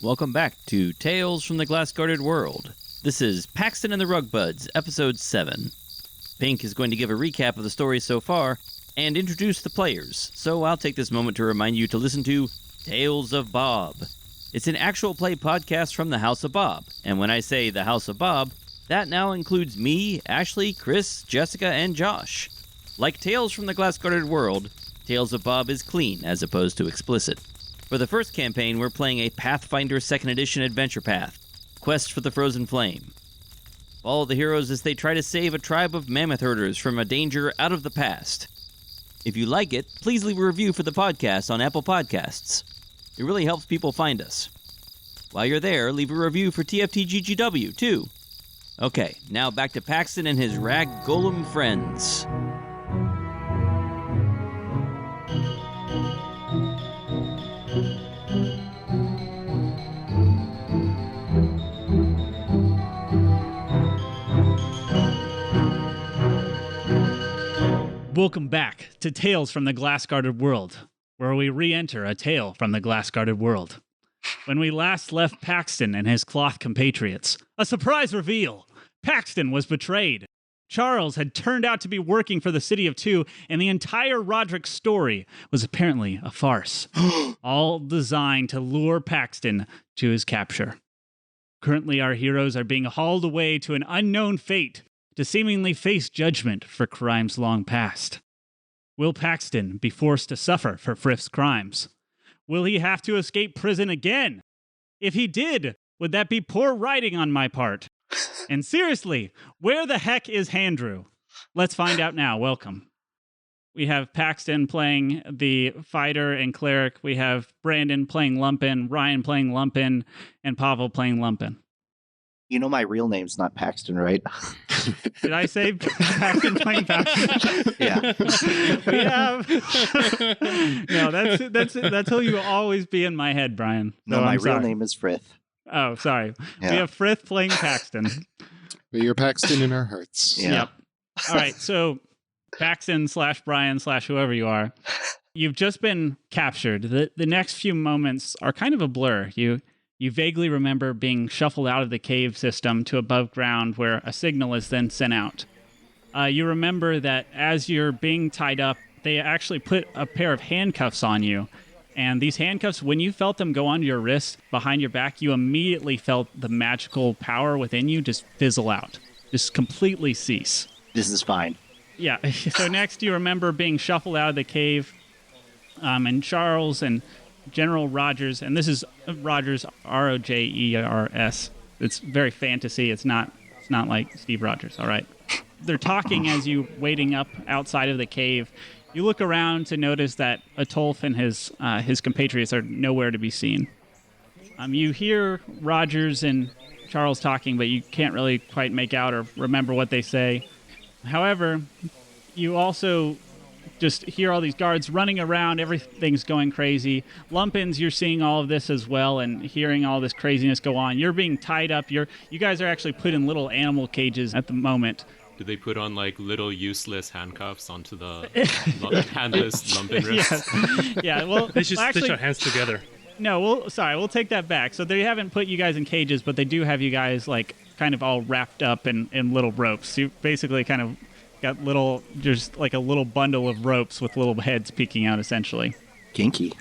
Welcome back to Tales from the Glass-Guarded World. This is Paxton and the Rugbuds, Episode 7. Pink is going to give a recap of the story so far and introduce the players, so I'll take this moment to remind you to listen to Tales of Bob. It's an actual play podcast from the House of Bob, and when I say the House of Bob, that now includes me, Ashley, Chris, Jessica, and Josh. Like Tales from the Glass-Guarded World, Tales of Bob is clean as opposed to explicit. For the first campaign, we're playing a Pathfinder 2nd Edition adventure path, Quest for the Frozen Flame. Follow the heroes as they try to save a tribe of mammoth herders from a danger out of the past. If you like it, please leave a review for the podcast on Apple Podcasts. It really helps people find us. While you're there, leave a review for TFTGGW, too. Okay, now back to Paxton and his rag golem friends. Welcome back to Tales from the Glass-Guarded World, where we re-enter a tale from the Glass-Guarded World. When we last left Paxton and his cloth compatriots, a surprise reveal! Paxton was betrayed. Charles had turned out to be working for the City of Two, and the entire Roderick story was apparently a farce, all designed to lure Paxton to his capture. Currently, our heroes are being hauled away to an unknown fate, to seemingly face judgment for crimes long past. Will Paxton be forced to suffer for Frith's crimes? Will he have to escape prison again? If he did, would that be poor writing on my part? And seriously, where the heck is Handrew? Let's find out now. Welcome. We have Paxton playing the fighter and cleric. We have Brandon playing Lumpin, Ryan playing Lumpin, and Pavel playing Lumpin. You know my real name's not Paxton, right? Did I say Paxton playing Paxton? Yeah. We have no. That's who you will always be in my head, Brian. So No, my I'm real sorry. name is Frith. Oh, sorry. Yeah. We have Frith playing Paxton. But you're Paxton in our hearts. Yeah. Yep. All right. So Paxton / Brian / whoever you are, you've just been captured. The next few moments are kind of a blur. You vaguely remember being shuffled out of the cave system to above ground where a signal is then sent out. You remember that as you're being tied up, they actually put a pair of handcuffs on you. And these handcuffs, when you felt them go onto your wrist behind your back, you immediately felt the magical power within you just fizzle out, just completely cease. This is fine. Yeah. So next you remember being shuffled out of the cave, and Charles and General Rogers, and this is Rogers, Rogers. It's very fantasy. It's not like Steve Rogers. All right. They're talking as you waiting up outside of the cave. You look around to notice that Atolf and his compatriots are nowhere to be seen. You hear Rogers and Charles talking, but you can't really quite make out or remember what they say. However, you also just hear all these guards running around. Everything's going crazy. Lumpins, you're seeing all of this as well and hearing all this craziness go on. You're being tied up. You guys are actually put in little animal cages at the moment. Do they put on like little useless handcuffs onto the handless lumpin wrists? Yes. Yeah. Well, They should actually, stitch our hands together. no. We'll take that back. So they haven't put you guys in cages, but they do have you guys like kind of all wrapped up in little ropes. You basically kind of got just like a little bundle of ropes with little heads peeking out, essentially. Kinky.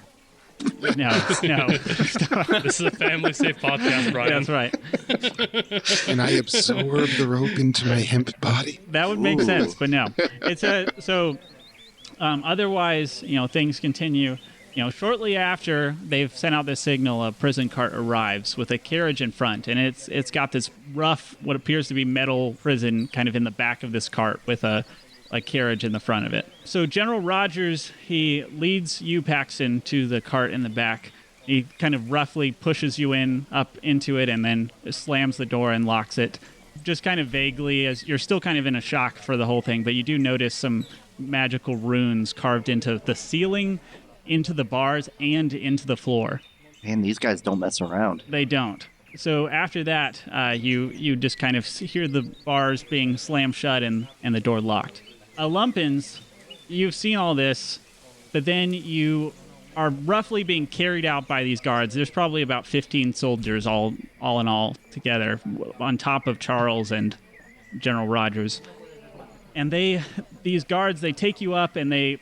No. This is a family-safe podcast, Brian. That's right. And I absorb the rope into my hemp body. That would make sense, but no. Otherwise, things continue. Shortly after they've sent out this signal, a prison cart arrives with a carriage in front, and it's got this rough, what appears to be metal prison kind of in the back of this cart with a carriage in the front of it. So General Rogers, he leads you, Paxton, to the cart in the back. He kind of roughly pushes you up into it, and then slams the door and locks it. Just kind of vaguely, as you're still kind of in a shock for the whole thing, but you do notice some magical runes carved into the ceiling, into the bars, and into the floor. Man, these guys don't mess around. They don't. So after that, you just kind of hear the bars being slammed shut and the door locked. Lumpins, you've seen all this, but then you are roughly being carried out by these guards. There's probably about 15 soldiers all in all together, on top of Charles and General Rogers. And these guards, they take you up and they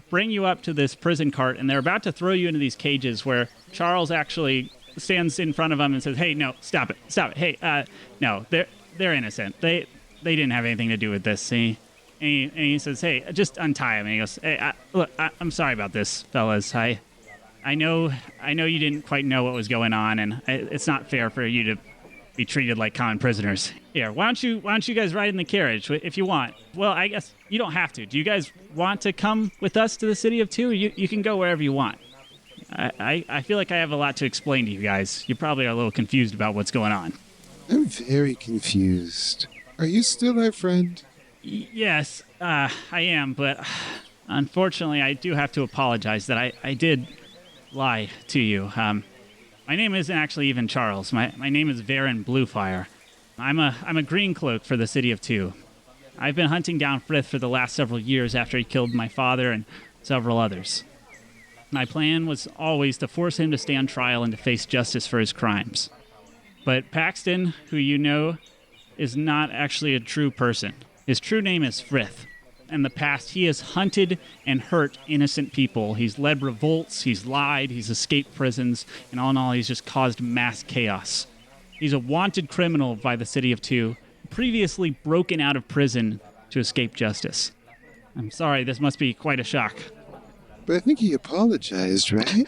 bring you up to this prison cart, and they're about to throw you into these cages where Charles actually stands in front of them and says, "Hey, no, stop it. Hey, no, they're innocent. They didn't have anything to do with this." And he says, "Hey, just untie him." And he goes, "Hey, look, I'm sorry about this, fellas. I know you didn't quite know what was going on, and it's not fair for you to be treated like common prisoners. Here, why don't you guys ride in the carriage if you want? Well, I guess you don't have to. Do you guys want to come with us to the city of Two? You can go wherever you want. I feel like I have a lot to explain to you guys. You probably are a little confused about what's going on." I'm very confused. Are you still our friend? Yes, I am, but unfortunately, I do have to apologize that I did lie to you. My name isn't actually even Charles. My name is Varen Bluefire. I'm a green cloak for the city of Two. I've been hunting down Frith for the last several years after he killed my father and several others. My plan was always to force him to stand trial and to face justice for his crimes. But Paxton, who you know, is not actually a true person. His true name is Frith. In the past, he has hunted and hurt innocent people. He's led revolts, he's lied, he's escaped prisons, and all in all, he's just caused mass chaos. He's a wanted criminal by the city of Two, previously broken out of prison to escape justice. I'm sorry, this must be quite a shock. But I think he apologized, right?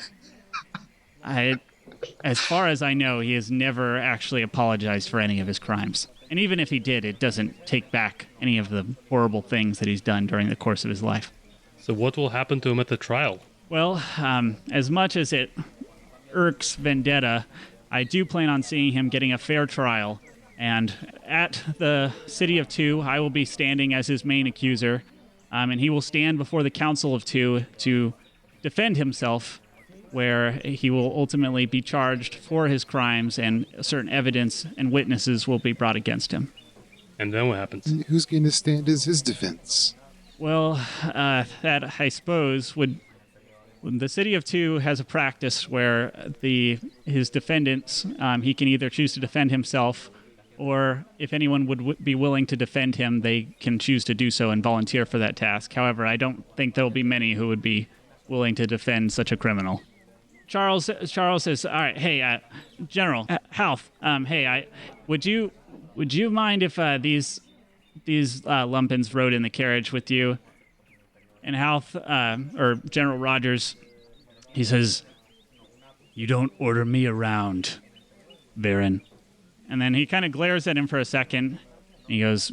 As far as I know, he has never actually apologized for any of his crimes. And even if he did, it doesn't take back any of the horrible things that he's done during the course of his life. So what will happen to him at the trial? Well, as much as it irks Vendetta, I do plan on seeing him getting a fair trial. And at the City of Two, I will be standing as his main accuser. And he will stand before the Council of Two to defend himself, where he will ultimately be charged for his crimes, and certain evidence and witnesses will be brought against him. And then what happens? And who's going to stand as his defense? Well, that, I suppose, would... The City of Two has a practice where his defendants, he can either choose to defend himself, or if anyone would be willing to defend him, they can choose to do so and volunteer for that task. However, I don't think there will be many who would be willing to defend such a criminal. Charles says, "All right, hey, General Half, hey, would you mind if these lumpins rode in the carriage with you?" And Half, or General Rogers, he says, "You don't order me around, Varen." And then he kind of glares at him for a second. And he goes,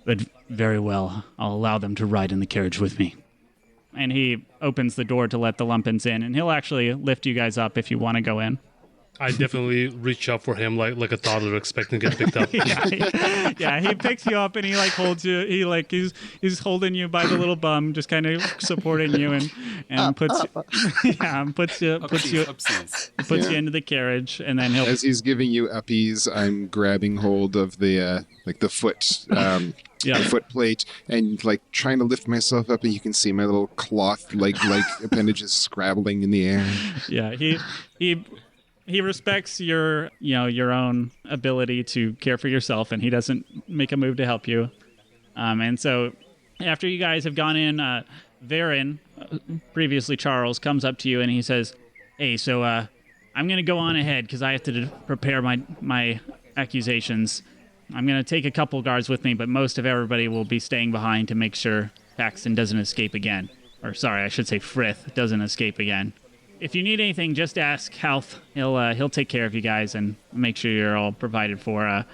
"But very well, I'll allow them to ride in the carriage with me." And he opens the door to let the lumpins in, and he'll actually lift you guys up if you want to go in. I definitely reach up for him like a toddler expecting to get picked up. Yeah, he picks you up and he holds you. He's holding you by the little bum, just kind of supporting you, and puts you into the carriage, and then he'll. As he's giving you uppies, I'm grabbing hold of the foot. The foot plate, and trying to lift myself up, and you can see my little cloth like appendages scrabbling in the air. Yeah, he respects your own ability to care for yourself, and he doesn't make a move to help you. And so after you guys have gone in, Varen, previously Charles, comes up to you and he says, "Hey, so I'm going to go on ahead because I have to prepare my accusations. I'm going to take a couple guards with me, but most of everybody will be staying behind to make sure Paxton doesn't escape again. Or sorry, I should say Frith doesn't escape again. If you need anything, just ask Half. He'll take care of you guys and make sure you're all provided for.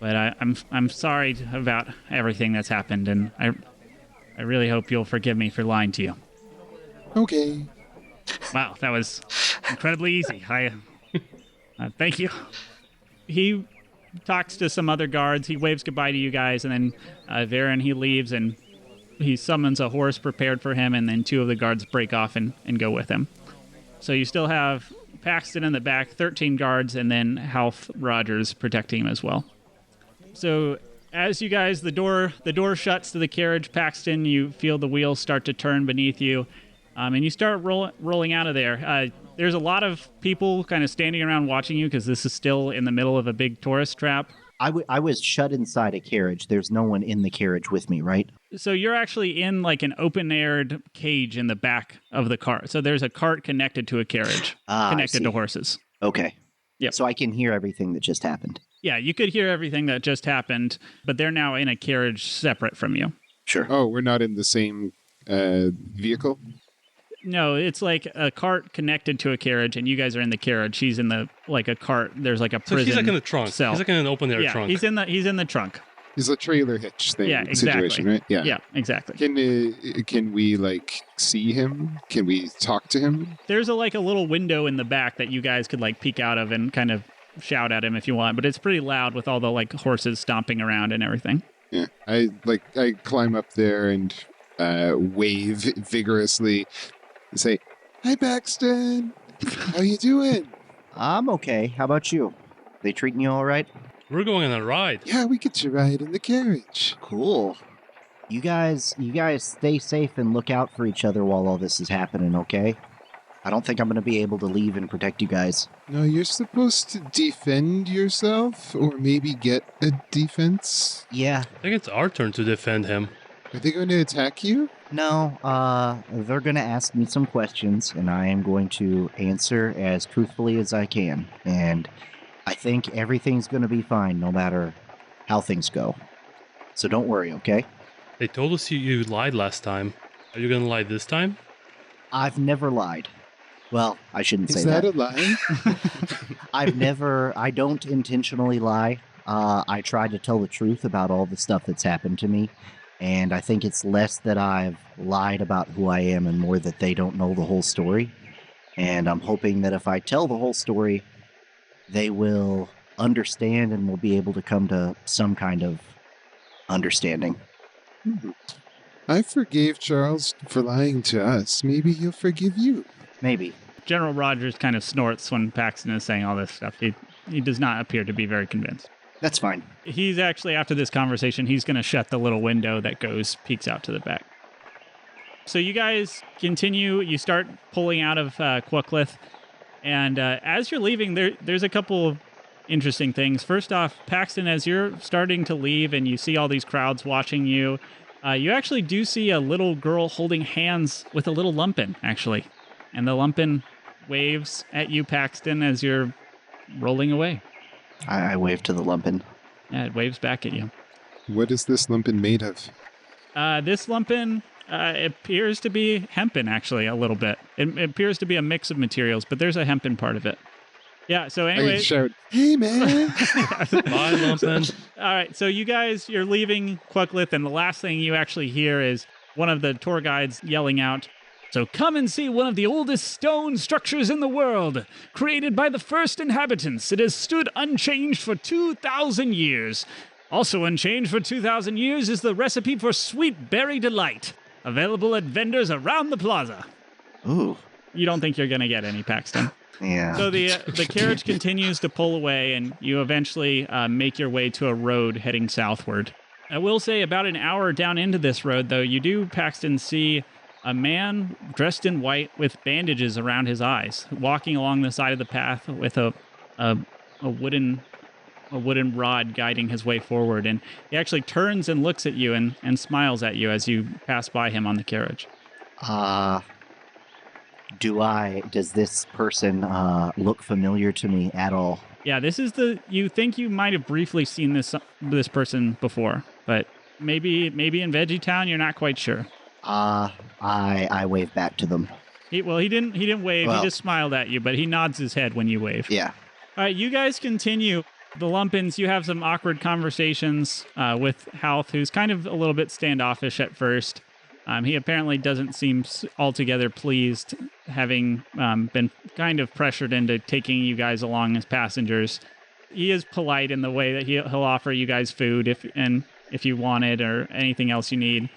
But I'm sorry about everything that's happened, and I really hope you'll forgive me for lying to you." Okay. Wow, that was incredibly easy. Thank you. He talks to some other guards. He waves goodbye to you guys, and then Varen, he leaves, and he summons a horse prepared for him, and then two of the guards break off and go with him. So you still have Paxton in the back, 13 guards, and then Half Rogers protecting him as well. So as you guys, the door shuts to the carriage. Paxton, you feel the wheels start to turn beneath you, And you start rolling out of there. There's a lot of people kind of standing around watching you because this is still in the middle of a big tourist trap. I was shut inside a carriage. There's no one in the carriage with me, right? So you're actually in like an open-aired cage in the back of the cart. So there's a cart connected to a carriage, connected to horses. Okay. Yep. So I can hear everything that just happened. Yeah, you could hear everything that just happened, but they're now in a carriage separate from you. Sure. Oh, we're not in the same vehicle? No, it's like a cart connected to a carriage, and you guys are in the carriage. He's in a cart. There's like a prison. So he's like in the trunk. Cell. He's like in an open air trunk. He's in the trunk. It's a trailer hitch thing exactly. situation, right? Yeah, exactly. Can we like see him? Can we talk to him? There's a little window in the back that you guys could like peek out of and kind of shout at him if you want, but it's pretty loud with all the like horses stomping around and everything. Yeah, I climb up there and wave vigorously and say, "Hi, Paxton. How you doing?" I'm okay. How about you? They treating you all right? We're going on a ride. Yeah, we get to ride in the carriage. Cool. You guys stay safe and look out for each other while all this is happening, okay? I don't think I'm going to be able to leave and protect you guys. No, you're supposed to defend yourself or maybe get a defense. Yeah. I think it's our turn to defend him. Are they going to attack you? No, they're going to ask me some questions, and I am going to answer as truthfully as I can. And I think everything's going to be fine no matter how things go. So don't worry, okay? They told us you lied last time. Are you going to lie this time? I've never lied. Well, I shouldn't say Is that a lie? I don't intentionally lie. I try to tell the truth about all the stuff that's happened to me. And I think it's less that I've lied about who I am and more that they don't know the whole story. And I'm hoping that if I tell the whole story, they will understand and will be able to come to some kind of understanding. I forgave Charles for lying to us. Maybe he'll forgive you. Maybe. General Rogers kind of snorts when Paxton is saying all this stuff. He does not appear to be very convinced. That's fine. He's actually, after this conversation, he's going to shut the little window that peeks out to the back. So you guys continue. You start pulling out of Quicklith. And as you're leaving, there's a couple of interesting things. First off, Paxton, as you're starting to leave and you see all these crowds watching you, you actually do see a little girl holding hands with a little lumpin, actually. And the lumpin waves at you, Paxton, as you're rolling away. I wave to the lumpin. Yeah, it waves back at you. What is this lumpin made of? This lumpin appears to be hempen, actually, a little bit. It appears to be a mix of materials, but there's a hempen part of it. Yeah, so anyway. I shout, "Hey, man!" Bye, lumpin. All right, so you're leaving Quicklith, and the last thing you actually hear is one of the tour guides yelling out, "So come and see one of the oldest stone structures in the world. Created by the first inhabitants, it has stood unchanged for 2,000 years. Also unchanged for 2,000 years is the recipe for sweet berry delight. Available at vendors around the plaza." Ooh. You don't think you're going to get any, Paxton. Yeah. So the carriage continues to pull away, and you eventually make your way to a road heading southward. I will say about an hour down into this road, though, you do, Paxton, see a man dressed in white with bandages around his eyes, walking along the side of the path with a wooden rod guiding his way forward. And he actually turns and looks at you and smiles at you as you pass by him on the carriage. Does this person look familiar to me at all? Yeah, this is you think you might have briefly seen this person before, but maybe in Veggie Town, you're not quite sure. I wave back to them. He didn't wave. He just smiled at you, but he nods his head when you wave. Yeah. All right, you guys continue. The Lumpins, you have some awkward conversations with Halth, who's kind of a little bit standoffish at first. He apparently doesn't seem altogether pleased, having been kind of pressured into taking you guys along as passengers. He is polite in the way that he'll offer you guys food if you want it or anything else you need.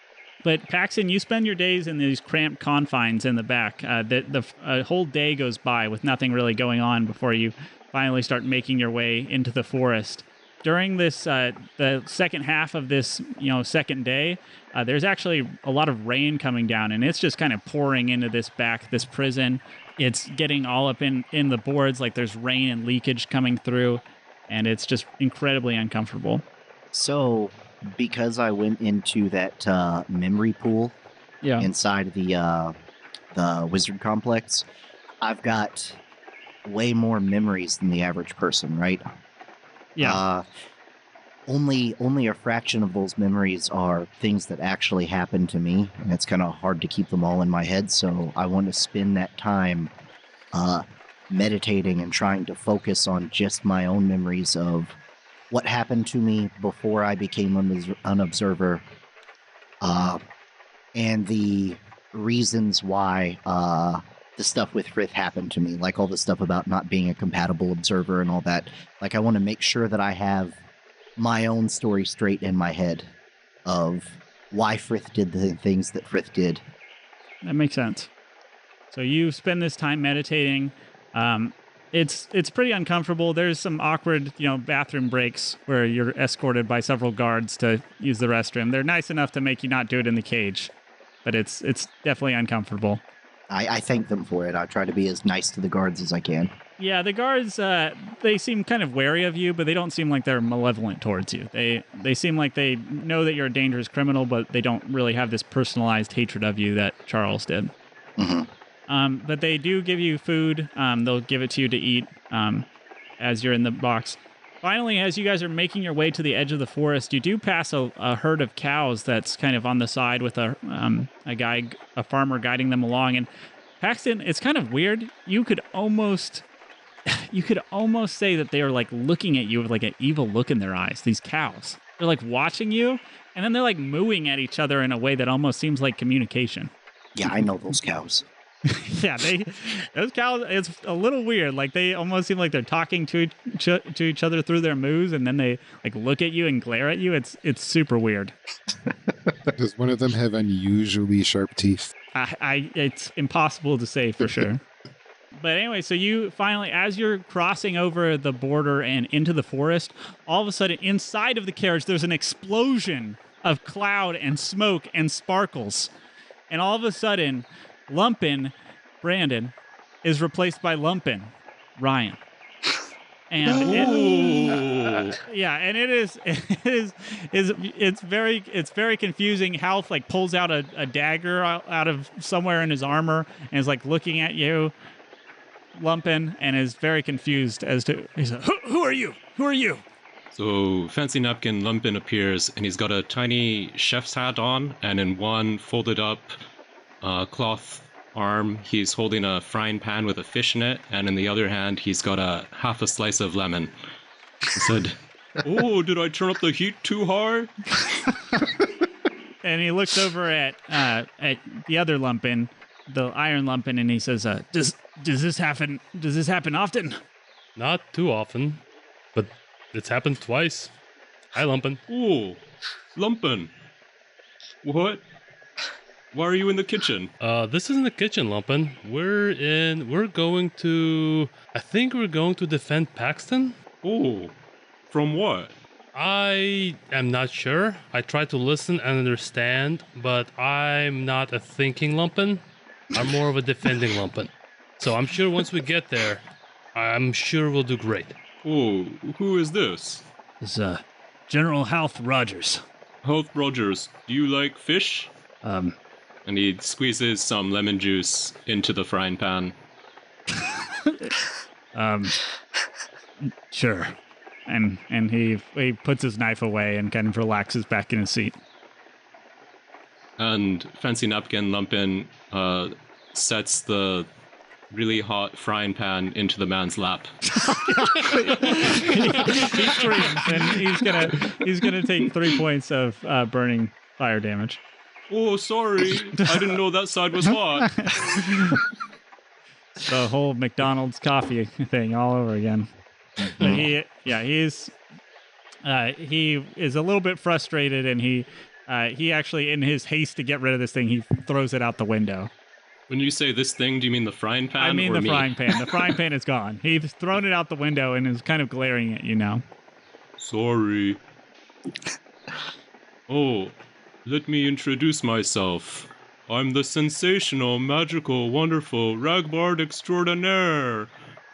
But Paxton, you spend your days in these cramped confines in the back. The whole day goes by with nothing really going on before you finally start making your way into the forest. during this the second half of this second day, there's actually a lot of rain coming down, and it's just kind of pouring into this prison. It's getting all up in the boards, like there's rain and leakage coming through, and it's just incredibly uncomfortable. So, because I went into that memory pool inside the wizard complex, I've got way more memories than the average person, right? Yeah. Only a fraction of those memories are things that actually happened to me, and it's kind of hard to keep them all in my head, so I want to spend that time meditating and trying to focus on just my own memories of what happened to me before I became an observer, and the reasons why the stuff with Frith happened to me, like all the stuff about not being a compatible observer and all that. Like, I want to make sure that I have my own story straight in my head of why Frith did the things that Frith did. That makes sense. So you spend this time meditating. It's pretty uncomfortable. There's some awkward, bathroom breaks where you're escorted by several guards to use the restroom. They're nice enough to make you not do it in the cage, but it's definitely uncomfortable. I thank them for it. I try to be as nice to the guards as I can. Yeah, the guards, they seem kind of wary of you, but they don't seem like they're malevolent towards you. They seem like they know that you're a dangerous criminal, but they don't really have this personalized hatred of you that Charles did. Mm-hmm. But they do give you food. They'll give it to you to eat as you're in the box. Finally, as you guys are making your way to the edge of the forest, you do pass a herd of cows that's kind of on the side with a farmer guiding them along. And Paxton, it's kind of weird. You could almost say that they are like looking at you with like an evil look in their eyes. These cows, they're like watching you, and then they're like mooing at each other in a way that almost seems like communication. Yeah, I know those cows. Yeah, those cows, it's a little weird. Like, they almost seem like they're talking to each other through their moos, and then they like look at you and glare at you. It's super weird. Does one of them have unusually sharp teeth? It's impossible to say for sure. But anyway, so you finally, as you're crossing over the border and into the forest, all of a sudden inside of the carriage, there's an explosion of cloud and smoke and sparkles. And all of a sudden, Lumpin, Brandon, is replaced by Lumpin, Ryan. And it's very confusing. Half like pulls out a dagger out of somewhere in his armor and is like looking at you, Lumpin, and is very confused as to, he's like, who are you? Who are you? So Fancy Napkin Lumpin appears, and he's got a tiny chef's hat on, and in one folded up cloth arm, he's holding a frying pan with a fish in it, and in the other hand, he's got half a slice of lemon. I said, "Oh, did I turn up the heat too hard?" And he looks over at the other Lumpin, the Iron Lumpin, and he says, "Does this happen? Does this happen often?" Not too often, but it's happened twice. Hi, Lumpin. Oh, Lumpin. What? Why are you in the kitchen? This isn't the kitchen, Lumpin. I think we're going to defend Paxton. Oh, from what? I am not sure. I try to listen and understand, but I'm not a thinking Lumpin. I'm more of a defending Lumpin. So I'm sure once we get there, I'm sure we'll do great. Oh, who is this? It's General Health Rogers. Health Rogers, do you like fish? And he squeezes some lemon juice into the frying pan. Sure. And he puts his knife away and kind of relaxes back in his seat. And Fancy Napkin Lumpin sets the really hot frying pan into the man's lap. He screams, and he's gonna take 3 points of burning fire damage. Oh, sorry. I didn't know that side was hot. The whole McDonald's coffee thing all over again. But he is a little bit frustrated, and he actually, in his haste to get rid of this thing, he throws it out the window. When you say this thing, do you mean the frying pan? I mean or the me? frying pan. The frying pan is gone. He's thrown it out the window and is kind of glaring at you now. Sorry. Oh, let me introduce myself. I'm the sensational, magical, wonderful Ragbard extraordinaire,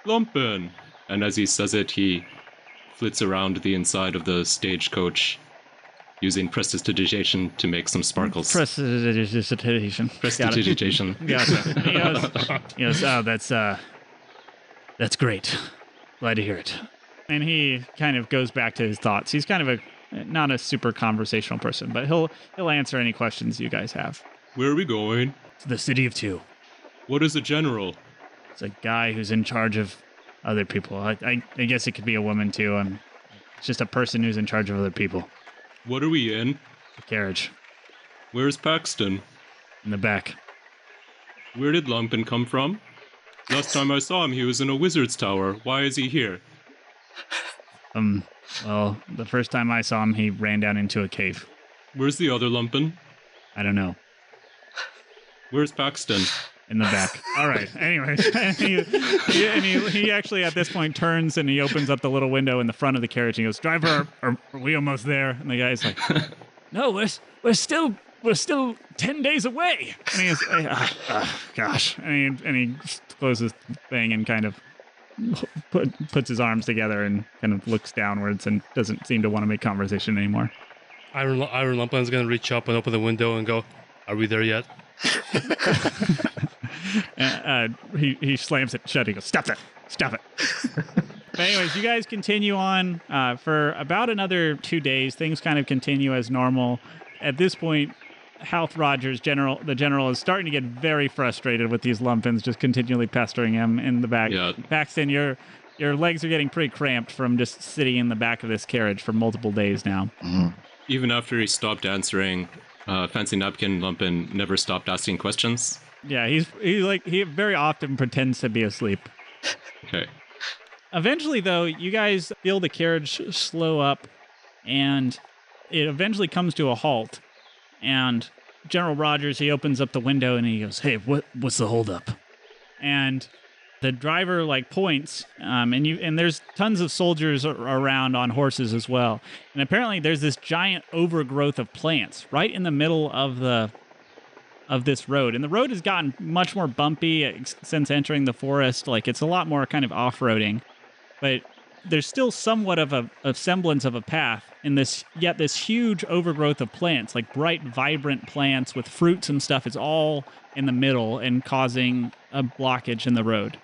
Lumpen. And as he says it, he flits around the inside of the stagecoach, using prestidigitation to make some sparkles. Prestidigitation. Prestidigitation. Gotcha. He goes, oh, that's great. Glad to hear it. And he kind of goes back to his thoughts. He's kind of not a super conversational person, but he'll answer any questions you guys have. Where are we going? To the City of Two. What is a general? It's a guy who's in charge of other people. I guess it could be a woman too. It's just a person who's in charge of other people. What are we in? The carriage. Where's Paxton? In the back. Where did Lumpen come from? Last time I saw him, he was in a wizard's tower. Why is he here? Well, the first time I saw him, he ran down into a cave. Where's the other Lumpen? I don't know. Where's Paxton? In the back. All right. Anyways, he actually at this point turns and he opens up the little window in the front of the carriage and he goes, "Driver, are we almost there?" And the guy's like, "No, we're still 10 days away." And he goes, "Gosh." And he closes the thing and kind of puts his arms together and kind of looks downwards and doesn't seem to want to make conversation anymore. Iron Lumpen's gonna reach up and open the window and go, "Are we there yet?" He slams it shut. He goes, Stop it. But anyways, you guys continue on for about another 2 days. Things kind of continue as normal. At this point, Halth Rogers, the general, is starting to get very frustrated with these lumpins just continually pestering him in the back. Yeah. Paxton, your legs are getting pretty cramped from just sitting in the back of this carriage for multiple days now. Mm-hmm. Even after he stopped answering, Fancy Napkin Lumpen never stopped asking questions. Yeah, he very often pretends to be asleep. Okay. Eventually, though, you guys feel the carriage slow up, and it eventually comes to a halt. And General Rogers, he opens up the window and he goes, "Hey, what's the holdup?" And the driver points, and there's tons of soldiers around on horses as well. And apparently, there's this giant overgrowth of plants right in the middle of this road. And the road has gotten much more bumpy since entering the forest. It's a lot more kind of off-roading, but there's still somewhat of a semblance of a path in this huge overgrowth of plants, bright, vibrant plants with fruits and stuff. Is all in the middle and causing a blockage in the road.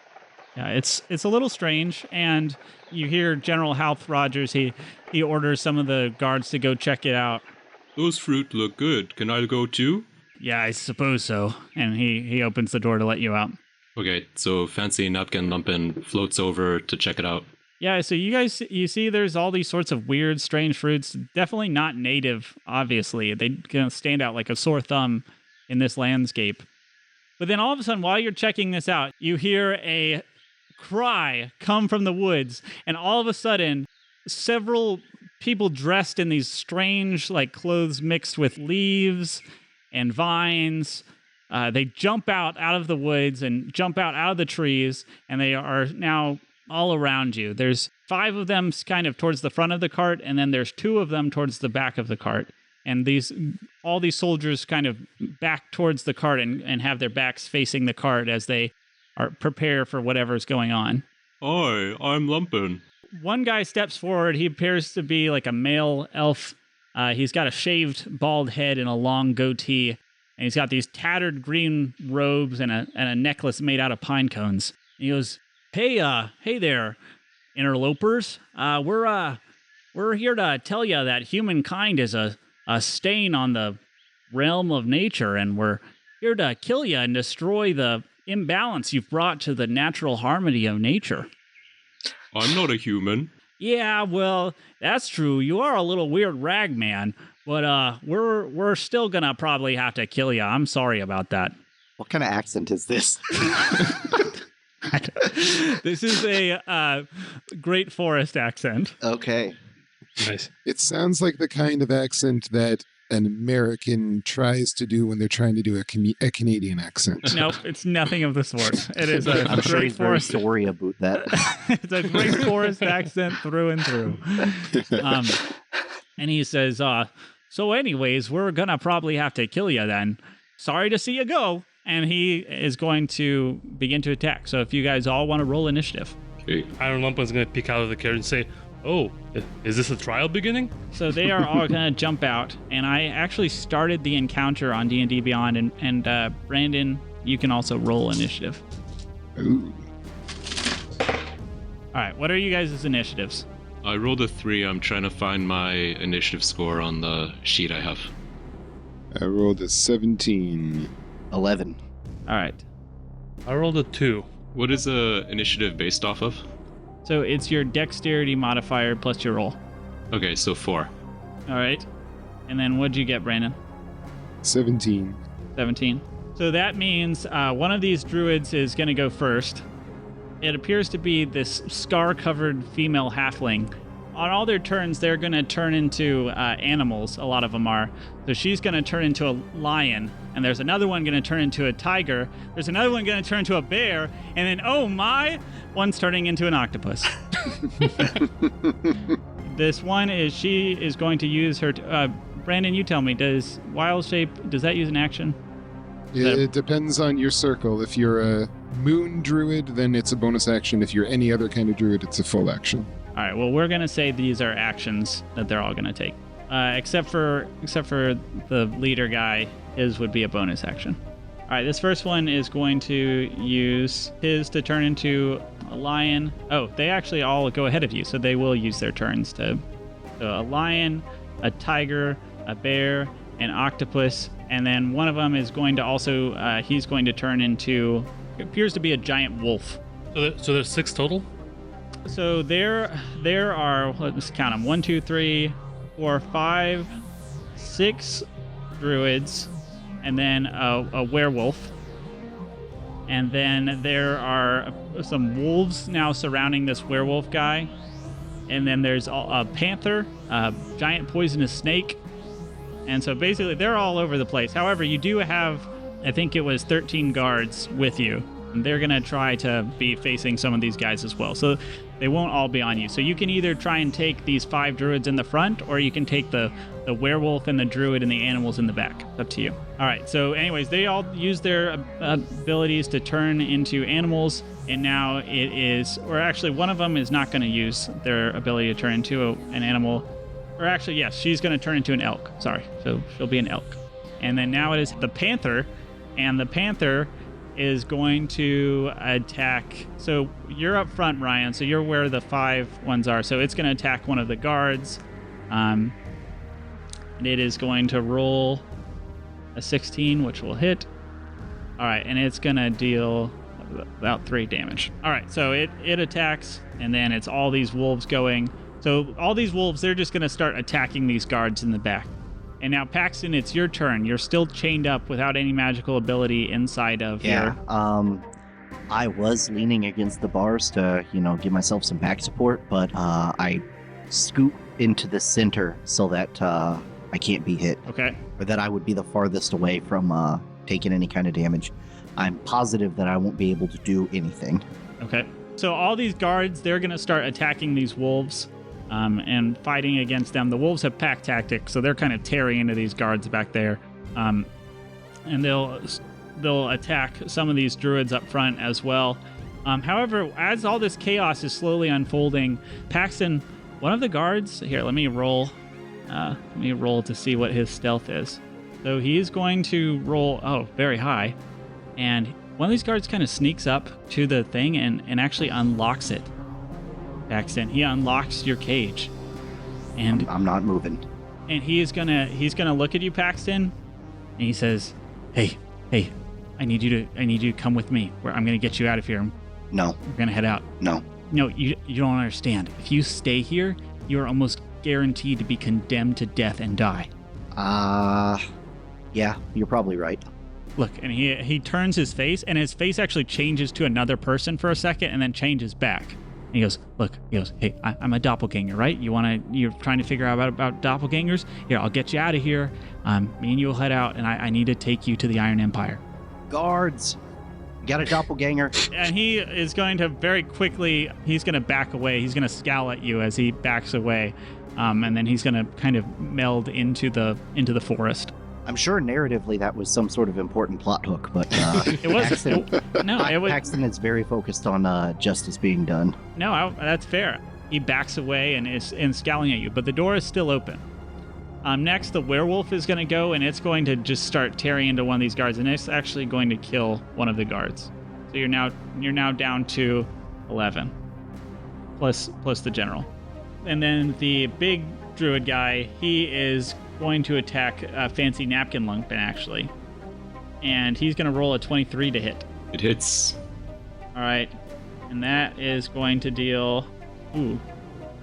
Yeah, it's a little strange. And you hear General Halth Rogers, he orders some of the guards to go check it out. Those fruit look good. Can I go too? Yeah, I suppose so. And he opens the door to let you out. Okay, so Fancy Napkin Lumpen floats over to check it out. Yeah, so you see there's all these sorts of weird, strange fruits. Definitely not native, obviously. They kind of stand out like a sore thumb in this landscape. But then all of a sudden, while you're checking this out, you hear a cry come from the woods. And all of a sudden, several people dressed in these strange, clothes mixed with leaves and vines, they jump out of the woods and jump out of the trees, and they are now all around you. There's 5 of them kind of towards the front of the cart, and then there's 2 of them towards the back of the cart. And all these soldiers kind of back towards the cart and have their backs facing the cart as they prepare for whatever's going on. Hi, I'm Lumpen. One guy steps forward. He appears to be a male elf. He's got a shaved bald head and a long goatee. And he's got these tattered green robes and a necklace made out of pine cones. And he goes, Hey there, interlopers. We're here to tell you that humankind is a stain on the realm of nature, and we're here to kill you and destroy the imbalance you've brought to the natural harmony of nature. I'm not a human. Yeah, well, that's true. You are a little weird rag man, but we're still gonna probably have to kill you. I'm sorry about that. What kind of accent is this? This is a Great Forest accent. Okay. Nice. It sounds like the kind of accent that an American tries to do when they're trying to do a Canadian accent. Nope, it's nothing of the sort. It is a I'm sure great he's very forest. sorry about that. It's a great forest accent through and through. And he says, so anyways, we're going to probably have to kill you then. Sorry to see you go. And he is going to begin to attack. So if you guys all want to roll initiative. Okay. Iron Lumpen's going to peek out of the carriage and say, "Oh, is this a trial beginning?" So they are all going to jump out. And I actually started the encounter on D&D Beyond. And Brandon, you can also roll initiative. Ooh. All right, what are you guys' initiatives? I rolled a 3. I'm trying to find my initiative score on the sheet I have. I rolled a 17. 11. All right. I rolled a 2. What is the initiative based off of? So it's your dexterity modifier plus your roll. Okay, so 4. All right. And then what'd you get, Brandon? 17. 17. So that means one of these druids is going to go first. It appears to be this scar-covered female halfling. On all their turns, they're going to turn into animals. A lot of them are. So she's going to turn into a lion, and there's another one going to turn into a tiger. There's another one going to turn into a bear, and then, oh my, one's turning into an octopus. This one she is going to use her... Brandon, you tell me, does Wild Shape, does that use an action? It depends on your circle. If you're a moon druid, then it's a bonus action. If you're any other kind of druid, it's a full action. All right, well, we're going to say these are actions that they're all going to take. Except for the leader guy, his would be a bonus action. All right, this first one is going to use his to turn into a lion. Oh, they actually all go ahead of you, so they will use their turns to... So a lion, a tiger, a bear, an octopus, and then one of them is going to also... he's going to turn into... It appears to be a giant wolf. So there's 6 total? So there are, let's count them, 1, 2, 3, 4, 5, 6 druids, and then a werewolf. And then there are some wolves now surrounding this werewolf guy. And then there's a panther, a giant poisonous snake. And so basically they're all over the place. However, you do have, I think it was 13 guards with you. And they're going to try to be facing some of these guys as well. So they won't all be on you. So you can either try and take these 5 druids in the front, or you can take the werewolf and the druid and the animals in the back. It's up to you. All right. So anyways, they all use their abilities to turn into animals. And now it is, or actually one of them is not going to use their ability to turn into an animal. Or actually, yes, she's going to turn into an elk. Sorry. So she'll be an elk. And then now it is the panther. And the panther is going to attack. So you're up front, Ryan. So you're where the 5 ones are. So it's going to attack one of the guards. And it is going to roll a 16, which will hit. All right, and it's going to deal about 3 damage. All right, so it attacks, and then it's all these wolves going. So all these wolves, they're just going to start attacking these guards in the back. And now, Paxton, it's your turn. You're still chained up without any magical ability inside of Yeah. your... I was leaning against the bars to, give myself some back support, but I scoot into the center so that I can't be hit. Okay. Or that I would be the farthest away from taking any kind of damage. I'm positive that I won't be able to do anything. Okay. So all these guards, they're going to start attacking these wolves and fighting against them. The wolves have pack tactics, so they're kind of tearing into these guards back there. And they'll attack some of these druids up front as well. However, as all this chaos is slowly unfolding, Paxton, one of the guards... Here, let me roll. Let me roll to see what his stealth is. So he's going to roll... very high. And one of these guards kind of sneaks up to the thing and actually unlocks it. Paxton, he unlocks your cage. And I'm not moving. And he's gonna look at you, Paxton, and he says, Hey, I need you to come with me. I'm gonna get you out of here. No. We're gonna head out. No. No, you don't understand. If you stay here, you are almost guaranteed to be condemned to death and die. Yeah, you're probably right. Look, and he turns his face, and his face actually changes to another person for a second and then changes back. he goes, look, he goes, hey, I'm a doppelganger, right? You're trying to figure out about doppelgangers? Here, I'll get you out of here. Me and you will head out, and I need to take you to the Iron Empire. Guards, you got a doppelganger. And he is going to very quickly, he's going to back away. He's going to scowl at you as he backs away. And then he's going to kind of meld into the forest. I'm sure narratively that was some sort of important plot hook, but It was Paxton is very focused on justice being done. No, that's fair. He backs away and is scowling at you, but the door is still open. Next, the werewolf is going to go, and it's going to just start tearing into one of these guards, and it's actually going to kill one of the guards. So you're now down to 11, plus the general. And then the big druid guy, he is going to attack Fancy Napkin Lumpen, actually. And he's going to roll a 23 to hit. It hits. All right. And that is going to deal...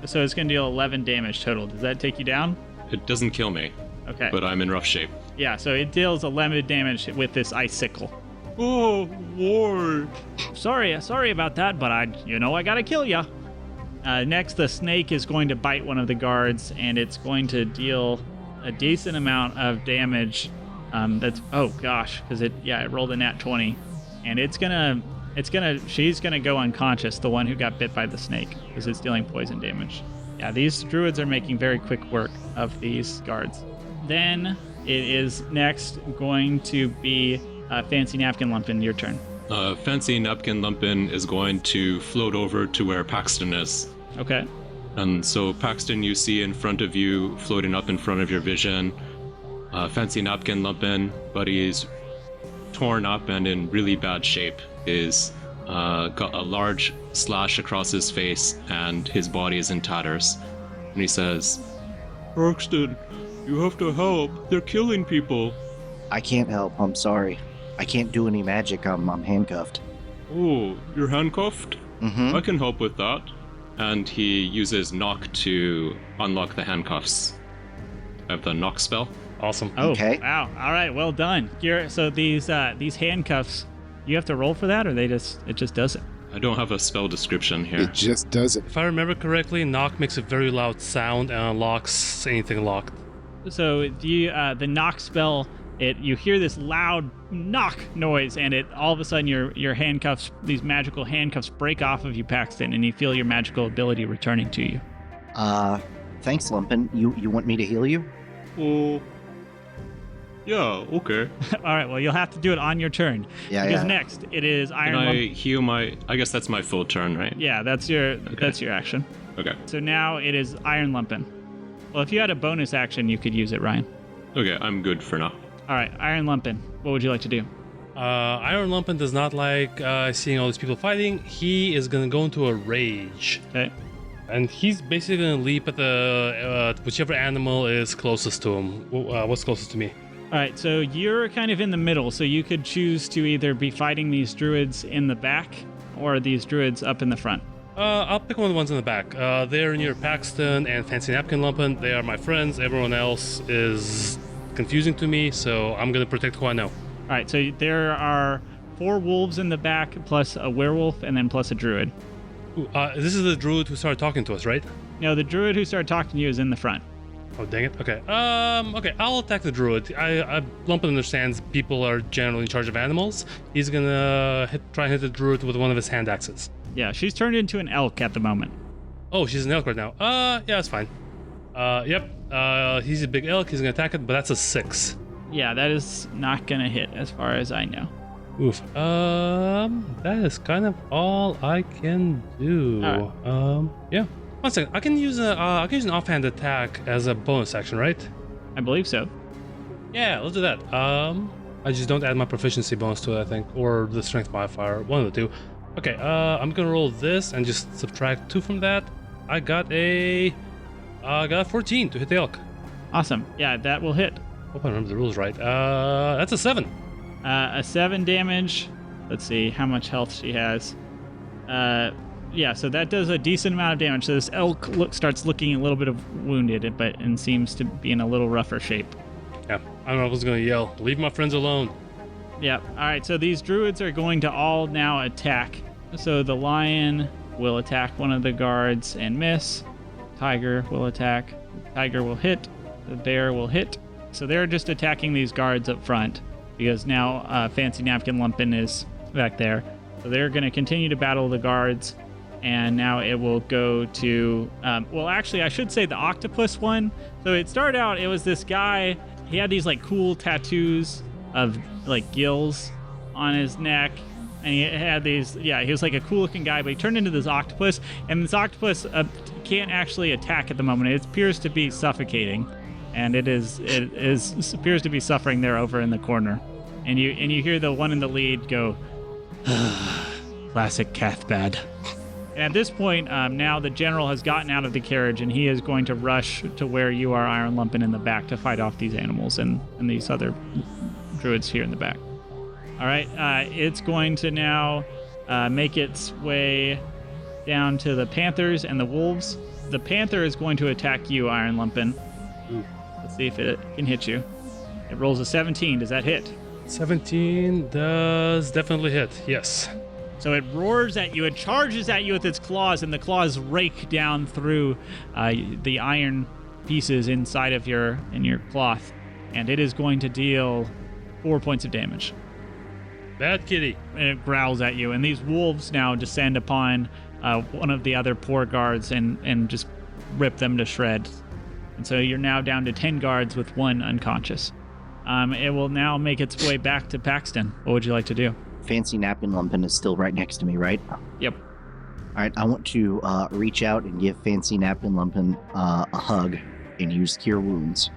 So it's going to deal 11 damage total. Does that take you down? It doesn't kill me. Okay. But I'm in rough shape. Yeah, so it deals 11 damage with this icicle. Oh, Lord. Sorry about that, but I gotta kill ya. Next, the snake is going to bite one of the guards, and it's going to deal a decent amount of damage. Because it rolled a nat 20, and she's gonna go unconscious, the one who got bit by the snake, because it's dealing poison damage. Yeah, these druids are making very quick work of these guards. Then it is next going to be Fancy Napkin Lumpen, your turn. Fancy Napkin Lumpen is going to float over to where Paxton is. Okay. And so Paxton, you see in front of you, floating up in front of your vision. Fancy Napkin Lumpen, but he's torn up and in really bad shape. Is got a large slash across his face, and his body is in tatters. And he says, "Paxton, you have to help. They're killing people." I can't help. I'm sorry. I can't do any magic. I'm handcuffed. Oh, you're handcuffed? Mm-hmm. I can help with that. And he uses knock to unlock the handcuffs. I have the knock spell. Awesome. Oh, Okay. wow. All right, well done. So these handcuffs, you have to roll for that, or it just does it? I don't have a spell description here. It just does it. If I remember correctly, knock makes a very loud sound and unlocks anything locked. So the knock spell, you hear this loud knock noise, and it all of a sudden your handcuffs, these magical handcuffs, break off of you, Paxton, and you feel your magical ability returning to you. Thanks, Lumpen. You want me to heal you? Oh, yeah, okay. All right, well, you'll have to do it on your turn. Because next, it is Iron Can I Lumpen. heal my... I guess that's my full turn, right? Yeah, that's your action. Okay. So now it is Iron Lumpen. Well, if you had a bonus action, you could use it, Ryan. Okay, I'm good for now. All right, Iron Lumpen, what would you like to do? Iron Lumpen does not like seeing all these people fighting. He is going to go into a rage. Okay. And he's basically going to leap at the whichever animal is closest to him. What's closest to me? All right, so you're kind of in the middle, so you could choose to either be fighting these druids in the back or these druids up in the front. I'll pick one of the ones in the back. They're near Paxton and Fancy Napkin Lumpen. They are my friends. Everyone else is confusing to me, so I'm going to protect who I know. All right, so there are 4 wolves in the back, plus a werewolf, and then plus a druid. Ooh, this is the druid who started talking to us, right? No, the druid who started talking to you is in the front. Oh, dang it. Okay. Okay, I'll attack the druid. Lumpen understands people are generally in charge of animals. He's gonna try and hit the druid with one of his hand axes. Yeah, she's turned into an elk at the moment. Oh, she's an elk right now. Yeah, it's fine. Yep. He's a big elk. He's gonna attack it, but that's a 6. Yeah, that is not gonna hit as far as I know. Oof. That is kind of all I can do. All Yeah. One second. I can use an offhand attack as a bonus action, right? I believe so. Yeah, let's do that. I just don't add my proficiency bonus to it, I think, or the strength modifier, one of the two. Okay. I'm gonna roll this and just subtract 2 from that. I got a 14 to hit the elk. Awesome. Yeah, that will hit. Hope I remember the rules right. That's a 7. A 7 damage. Let's see how much health she has. Yeah, so that does a decent amount of damage. So this elk starts looking a little bit of wounded, and seems to be in a little rougher shape. Yeah, I don't know who's gonna yell. Leave my friends alone. Yeah. All right. So these druids are going to all now attack. So the lion will attack one of the guards and miss. Tiger will attack. Tiger will hit. The bear will hit. So they're just attacking these guards up front because now Fancy Napkin Lumpin is back there. So they're going to continue to battle the guards. And now it will go to, well, actually, I should say the octopus one. So it started out, it was this guy. He had these like cool tattoos of like gills on his neck. And he had these, he was like a cool looking guy, but he turned into this octopus. And this octopus can't actually attack at the moment. It appears to be suffocating. And it appears to be suffering there over in the corner. And you hear the one in the lead go, classic Cathbad. And at this point, now the general has gotten out of the carriage, and he is going to rush to where you are, Iron Lumpin, in the back to fight off these animals and these other druids here in the back. All right, it's going to now make its way down to the panthers and the wolves. The panther is going to attack you, Iron Lumpin. Let's see if it can hit you. It rolls a 17. Does that hit? 17 does definitely hit, yes. So it roars at you, it charges at you with its claws, and the claws rake down through the iron pieces inside of your cloth, and it is going to deal 4 points of damage. Bad kitty. And it growls at you, and these wolves now descend upon one of the other poor guards and just rip them to shreds. And so you're now down to 10 guards with one unconscious. It will now make its way back to Paxton. What would you like to do? Fancy Napkin Lumpin is still right next to me, right? Yep. All right, I want to reach out and give Fancy Napkin Lumpin a hug and use Cure Wounds.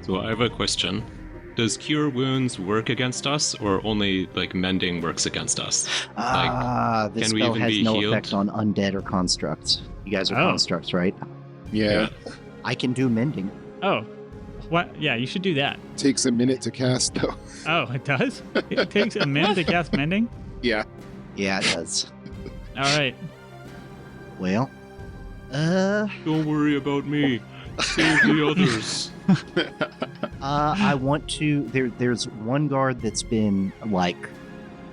So I have a question. Does Cure Wounds work against us, or only like mending works against us? This spell has no effect on undead or constructs. You guys are constructs, right? Yeah. I can do mending. Oh. What? Yeah, you should do that. Takes a minute to cast, though. Oh, it does? It takes a minute to cast mending? Yeah. Yeah, it does. All right. Well, Don't worry about me. Save the others. I want to... There's one guard that's been, like,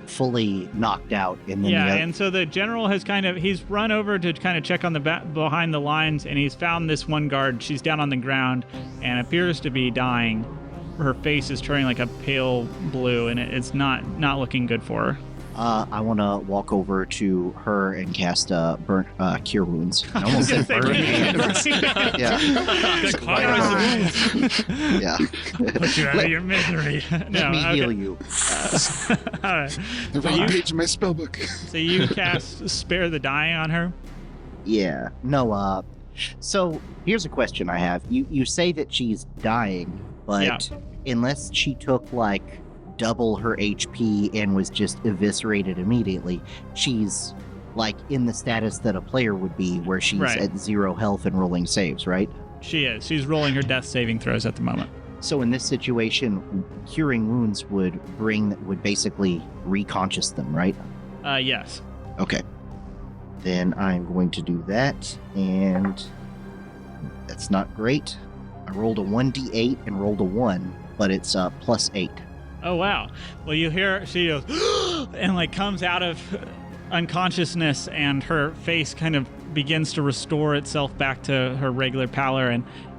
fully knocked out. And then and so the general has he's run over to kind of check on the behind the lines, and he's found this one guard. She's down on the ground and appears to be dying. Her face is turning like a pale blue, and it's not looking good for her. I want to walk over to her and cast burnt Cure Wounds. I almost said burnt hands. Yeah. Yeah. Put you out of your misery. Let me heal you. All right. The wrong page in my spellbook. So you cast Spare the Dying on her? Yeah. No, so here's a question I have. You say that she's dying, but unless she took, like, double her HP and was just eviscerated immediately, she's like in the status that a player would be, where she's at 0 health and rolling saves, right? She is. She's rolling her death saving throws at the moment. So in this situation, curing wounds would basically reconscious them, right? Yes. Okay. Then I'm going to do that, and that's not great. I rolled a 1d8 and rolled a 1, but it's +8. Oh, wow. Well, you hear she goes, and like comes out of unconsciousness, and her face kind of begins to restore itself back to her regular pallor.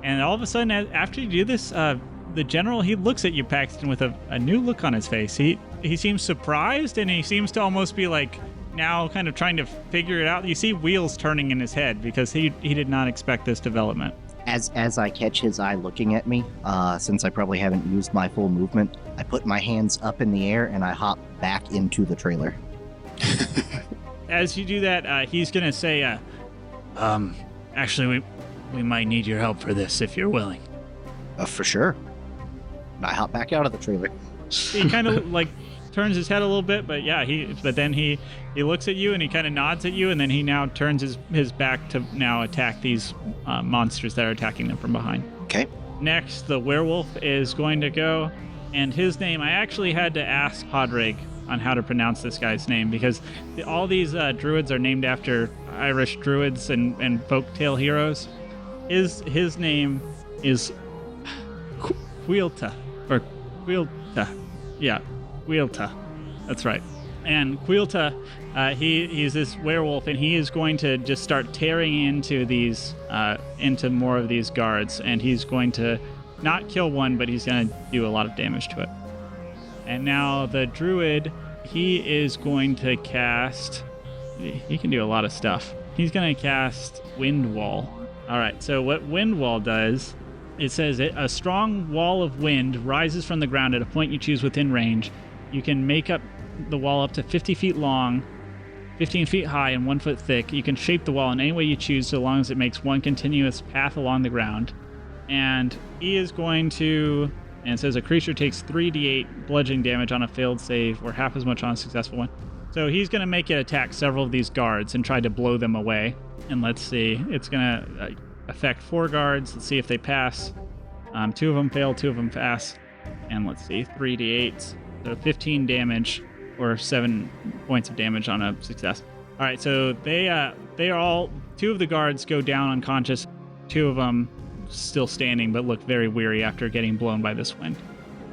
And all of a sudden, after you do this, the general, he looks at you, Paxton, with a new look on his face. He seems surprised, and he seems to almost be like now kind of trying to figure it out. You see wheels turning in his head because he did not expect this development. As I catch his eye looking at me, since I probably haven't used my full movement, I put my hands up in the air and I hop back into the trailer. As you do that, he's going to say, actually, we might need your help for this if you're willing. For sure. And I hop back out of the trailer. He kind of like turns his head a little bit, but then he looks at you and he kind of nods at you, and then he now turns his back to now attack these monsters that are attacking them from behind. Okay. Next, the werewolf is going to go, and his name, I actually had to ask Hodrig on how to pronounce this guy's name, because all these druids are named after Irish druids and folktale heroes. His name is Quilta, or Quilta. Yeah, Quilta. That's right. And Quilta He's this werewolf, and he is going to just start tearing into into more of these guards, and he's going to not kill one, but he's going to do a lot of damage to it. And now the druid, he is going to cast... He can do a lot of stuff. He's going to cast Wind Wall. All right, so what Wind Wall does, it says a strong wall of wind rises from the ground at a point you choose within range. You can make up the wall up to 50 feet long, 15 feet high, and 1 foot thick. You can shape the wall in any way you choose so long as it makes one continuous path along the ground. And he is going to... And it says a creature takes 3d8 bludgeoning damage on a failed save or half as much on a successful one. So he's going to make it attack several of these guards and try to blow them away. And let's see. It's going to affect 4 guards. Let's see if they pass. 2 of them fail, 2 of them pass. And let's see. 3d8s. So 15 damage or 7 points of damage on a success. All right, so they are all... 2 of the guards go down unconscious. 2 of them still standing but look very weary after getting blown by this wind.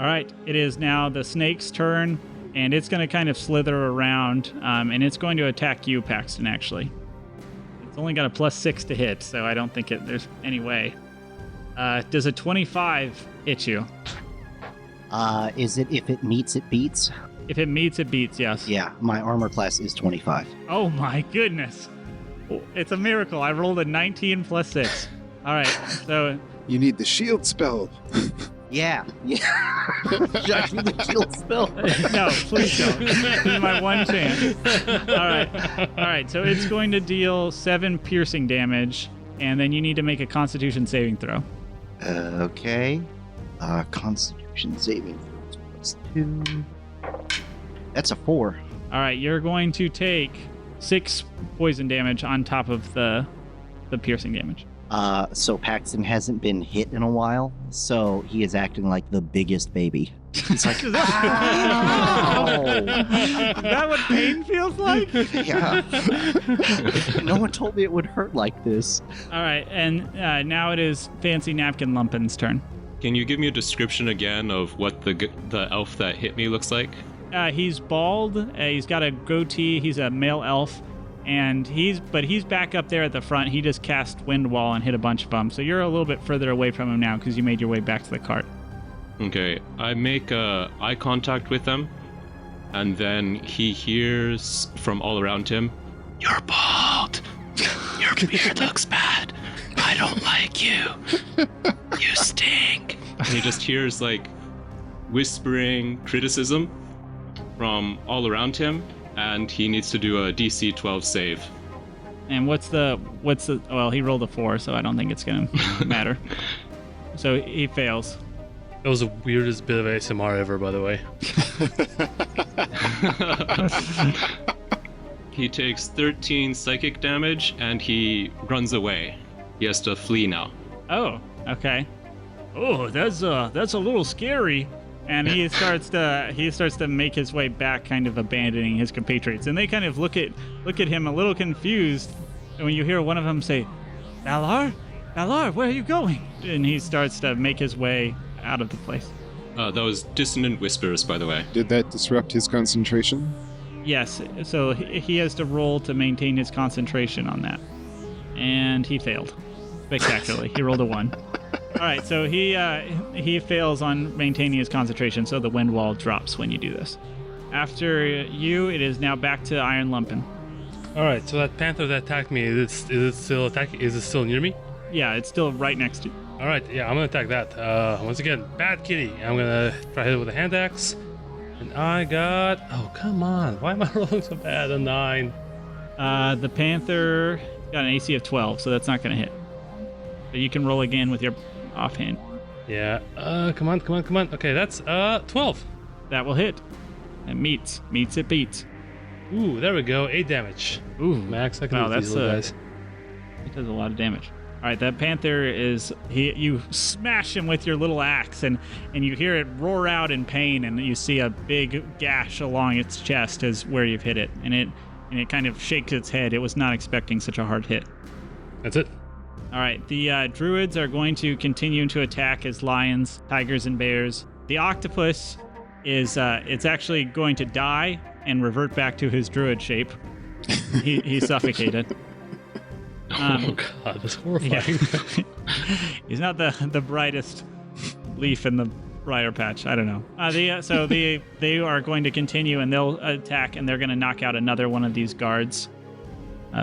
All right, it is now the snake's turn, and it's going to kind of slither around, and it's going to attack you, Paxton, actually. It's only got a +6 to hit, so I don't think there's any way. Does a 25 hit you? Is it if it meets, it beats? If it meets, it beats, yes. Yeah, my armor class is 25. Oh my goodness. It's a miracle. I rolled a 19 + 6. All right, so... You need the shield spell. Yeah. Should I do the shield spell? No, please don't. This is my one chance. All right, so it's going to deal 7 piercing damage, and then you need to make a Constitution saving throw. Okay. Constitution saving throw +2. That's a 4. All right, you're going to take 6 poison damage on top of the piercing damage. So Paxton hasn't been hit in a while, so he is acting like the biggest baby. He's like, ow! Is that what pain feels like? Yeah. No one told me it would hurt like this. All right, and now it is Fancy Napkin Lumpin's turn. Can you give me a description again of what the elf that hit me looks like? He's bald. He's got a goatee. He's a male elf. And he's back up there at the front. He just cast Wind Wall and hit a bunch of them. So you're a little bit further away from him now because you made your way back to the cart. Okay, I make eye contact with him, and then he hears from all around him, "You're bald. Your beard looks bad. I don't like you. You stink." And he just hears like whispering criticism from all around him. And he needs to do a DC 12 save. And what's the well, he rolled a 4, so I don't think it's gonna matter. So he fails. That was the weirdest bit of ASMR ever, by the way. He takes 13 psychic damage and he runs away. He has to flee now. Oh, okay. Oh, that's a little scary. And he starts to make his way back, kind of abandoning his compatriots. And they kind of look at him a little confused. And when you hear one of them say, Valar, where are you going?" And he starts to make his way out of the place. That was dissonant whispers, by the way. Did that disrupt his concentration? Yes, so he has to roll to maintain his concentration on that. And he failed spectacularly. He rolled a 1. All right, so he fails on maintaining his concentration, so the wind wall drops when you do this. After you, it is now back to Iron Lumpin. All right, so that panther that attacked me, is it still attacking? Is it still near me? Yeah, it's still right next to you. All right, yeah, I'm gonna attack that. Once again, bad kitty. I'm gonna try to hit it with a hand axe, and I got. Oh, come on! Why am I rolling so bad? A 9. The panther got an AC of 12, so that's not gonna hit. But you can roll again with your offhand. Yeah. Come on. Okay, that's 12. That will hit. It meets, it beats. Ooh, there we go. 8 damage. Ooh, Max, I can wow, use these little guys. It does a lot of damage. All right, that panther you smash him with your little axe, and you hear it roar out in pain, and you see a big gash along its chest is where you've hit it, and it kind of shakes its head. It was not expecting such a hard hit. That's it. All right, the druids are going to continue to attack as lions, tigers, and bears. The octopus is it's actually going to die and revert back to his druid shape. He's suffocated. Oh god, that's horrifying. Yeah. He's not the brightest leaf in the briar patch. I don't know. So they are going to continue and they'll attack and they're going to knock out another one of these guards.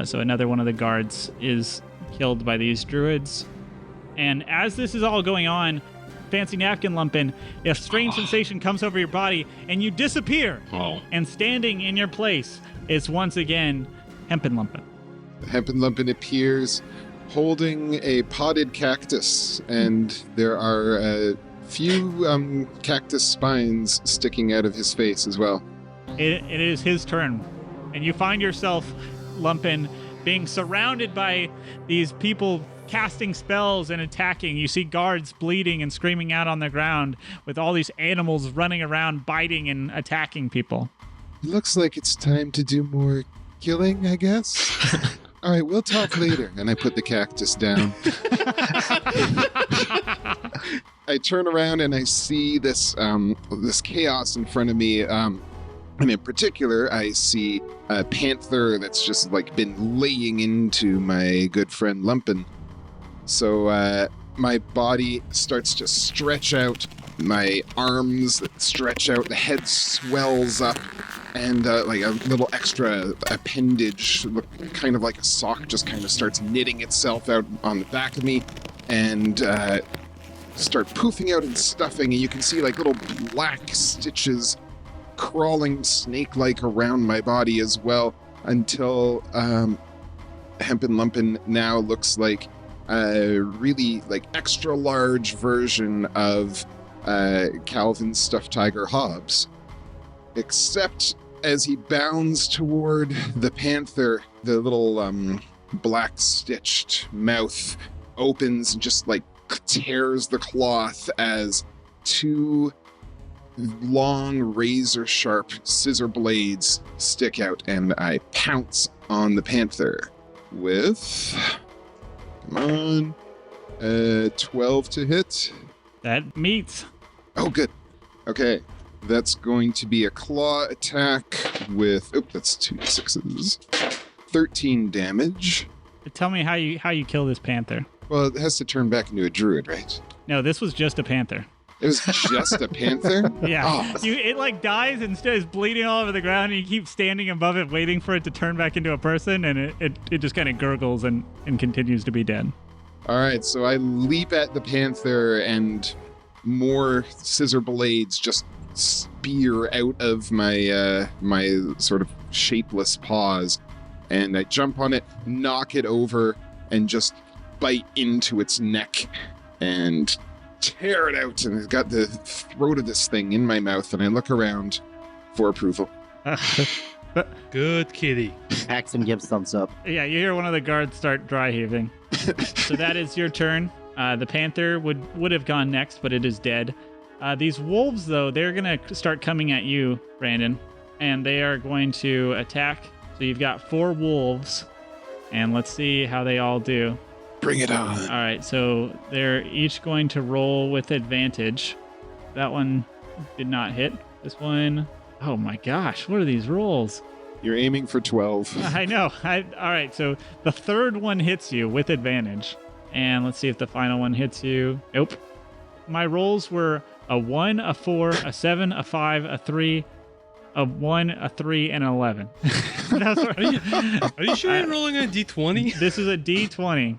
So another one of the guards is killed by these druids. And as this is all going on, Fancy Napkin Lumpin, a strange sensation comes over your body and you disappear. Oh. And standing in your place is once again Hempen Lumpin. Hempen Lumpin appears holding a potted cactus, and there are a few cactus spines sticking out of his face as well. It is his turn, and you find yourself, Lumpin, being surrounded by these people casting spells and attacking. You see guards bleeding and screaming out on the ground with all these animals running around, biting and attacking people. Looks like it's time to do more killing, I guess. All right, we'll talk later. And I put the cactus down. I turn around and I see this chaos in front of me. And in particular, I see a panther that's just like been laying into my good friend Lumpin. So my body starts to stretch out. My arms stretch out. The head swells up. And like a little extra appendage, kind of like a sock, just kind of starts knitting itself out on the back of me and start poofing out and stuffing. And you can see like little black stitches crawling snake-like around my body as well until Hempen Lumpin now looks like a really like extra large version of Calvin's stuffed tiger Hobbs. Except as he bounds toward the panther, the little black stitched mouth opens and just like tears the cloth as two long razor sharp scissor blades stick out, and I pounce on the panther with, come on, 12 to hit. That meets. Oh, good. Okay. That's going to be a claw attack with, that's 2 6s. 13 damage. Tell me how you kill this panther. Well, it has to turn back into a druid, right? No, this was just a panther. It was just a panther? Yeah. Oh. It like dies and is bleeding all over the ground, and you keep standing above it waiting for it to turn back into a person, and it just kind of gurgles and continues to be dead. All right, so I leap at the panther, and more scissor blades just spear out of my my sort of shapeless paws, and I jump on it, knock it over, and just bite into its neck and tear it out. And I've got the throat of this thing in my mouth, and I look around for approval. Good kitty. Paxton gives thumbs up. Yeah, you hear one of the guards start dry heaving. So that is your turn. The panther would have gone next, but it is dead. These wolves, though, they're going to start coming at you, Brandon, and they are going to attack. So you've got 4 wolves, and let's see how they all do. Bring it on. All right, so they're each going to roll with advantage. That one did not hit. This one, oh my gosh, what are these rolls? You're aiming for 12. I know. All right, so the third one hits you with advantage. And let's see if the final one hits you. Nope. My rolls were a 1, a 4, a 7, a 5, a 3, a 1, a 3, and an 11. Are you sure you're rolling a d20? This is a d20.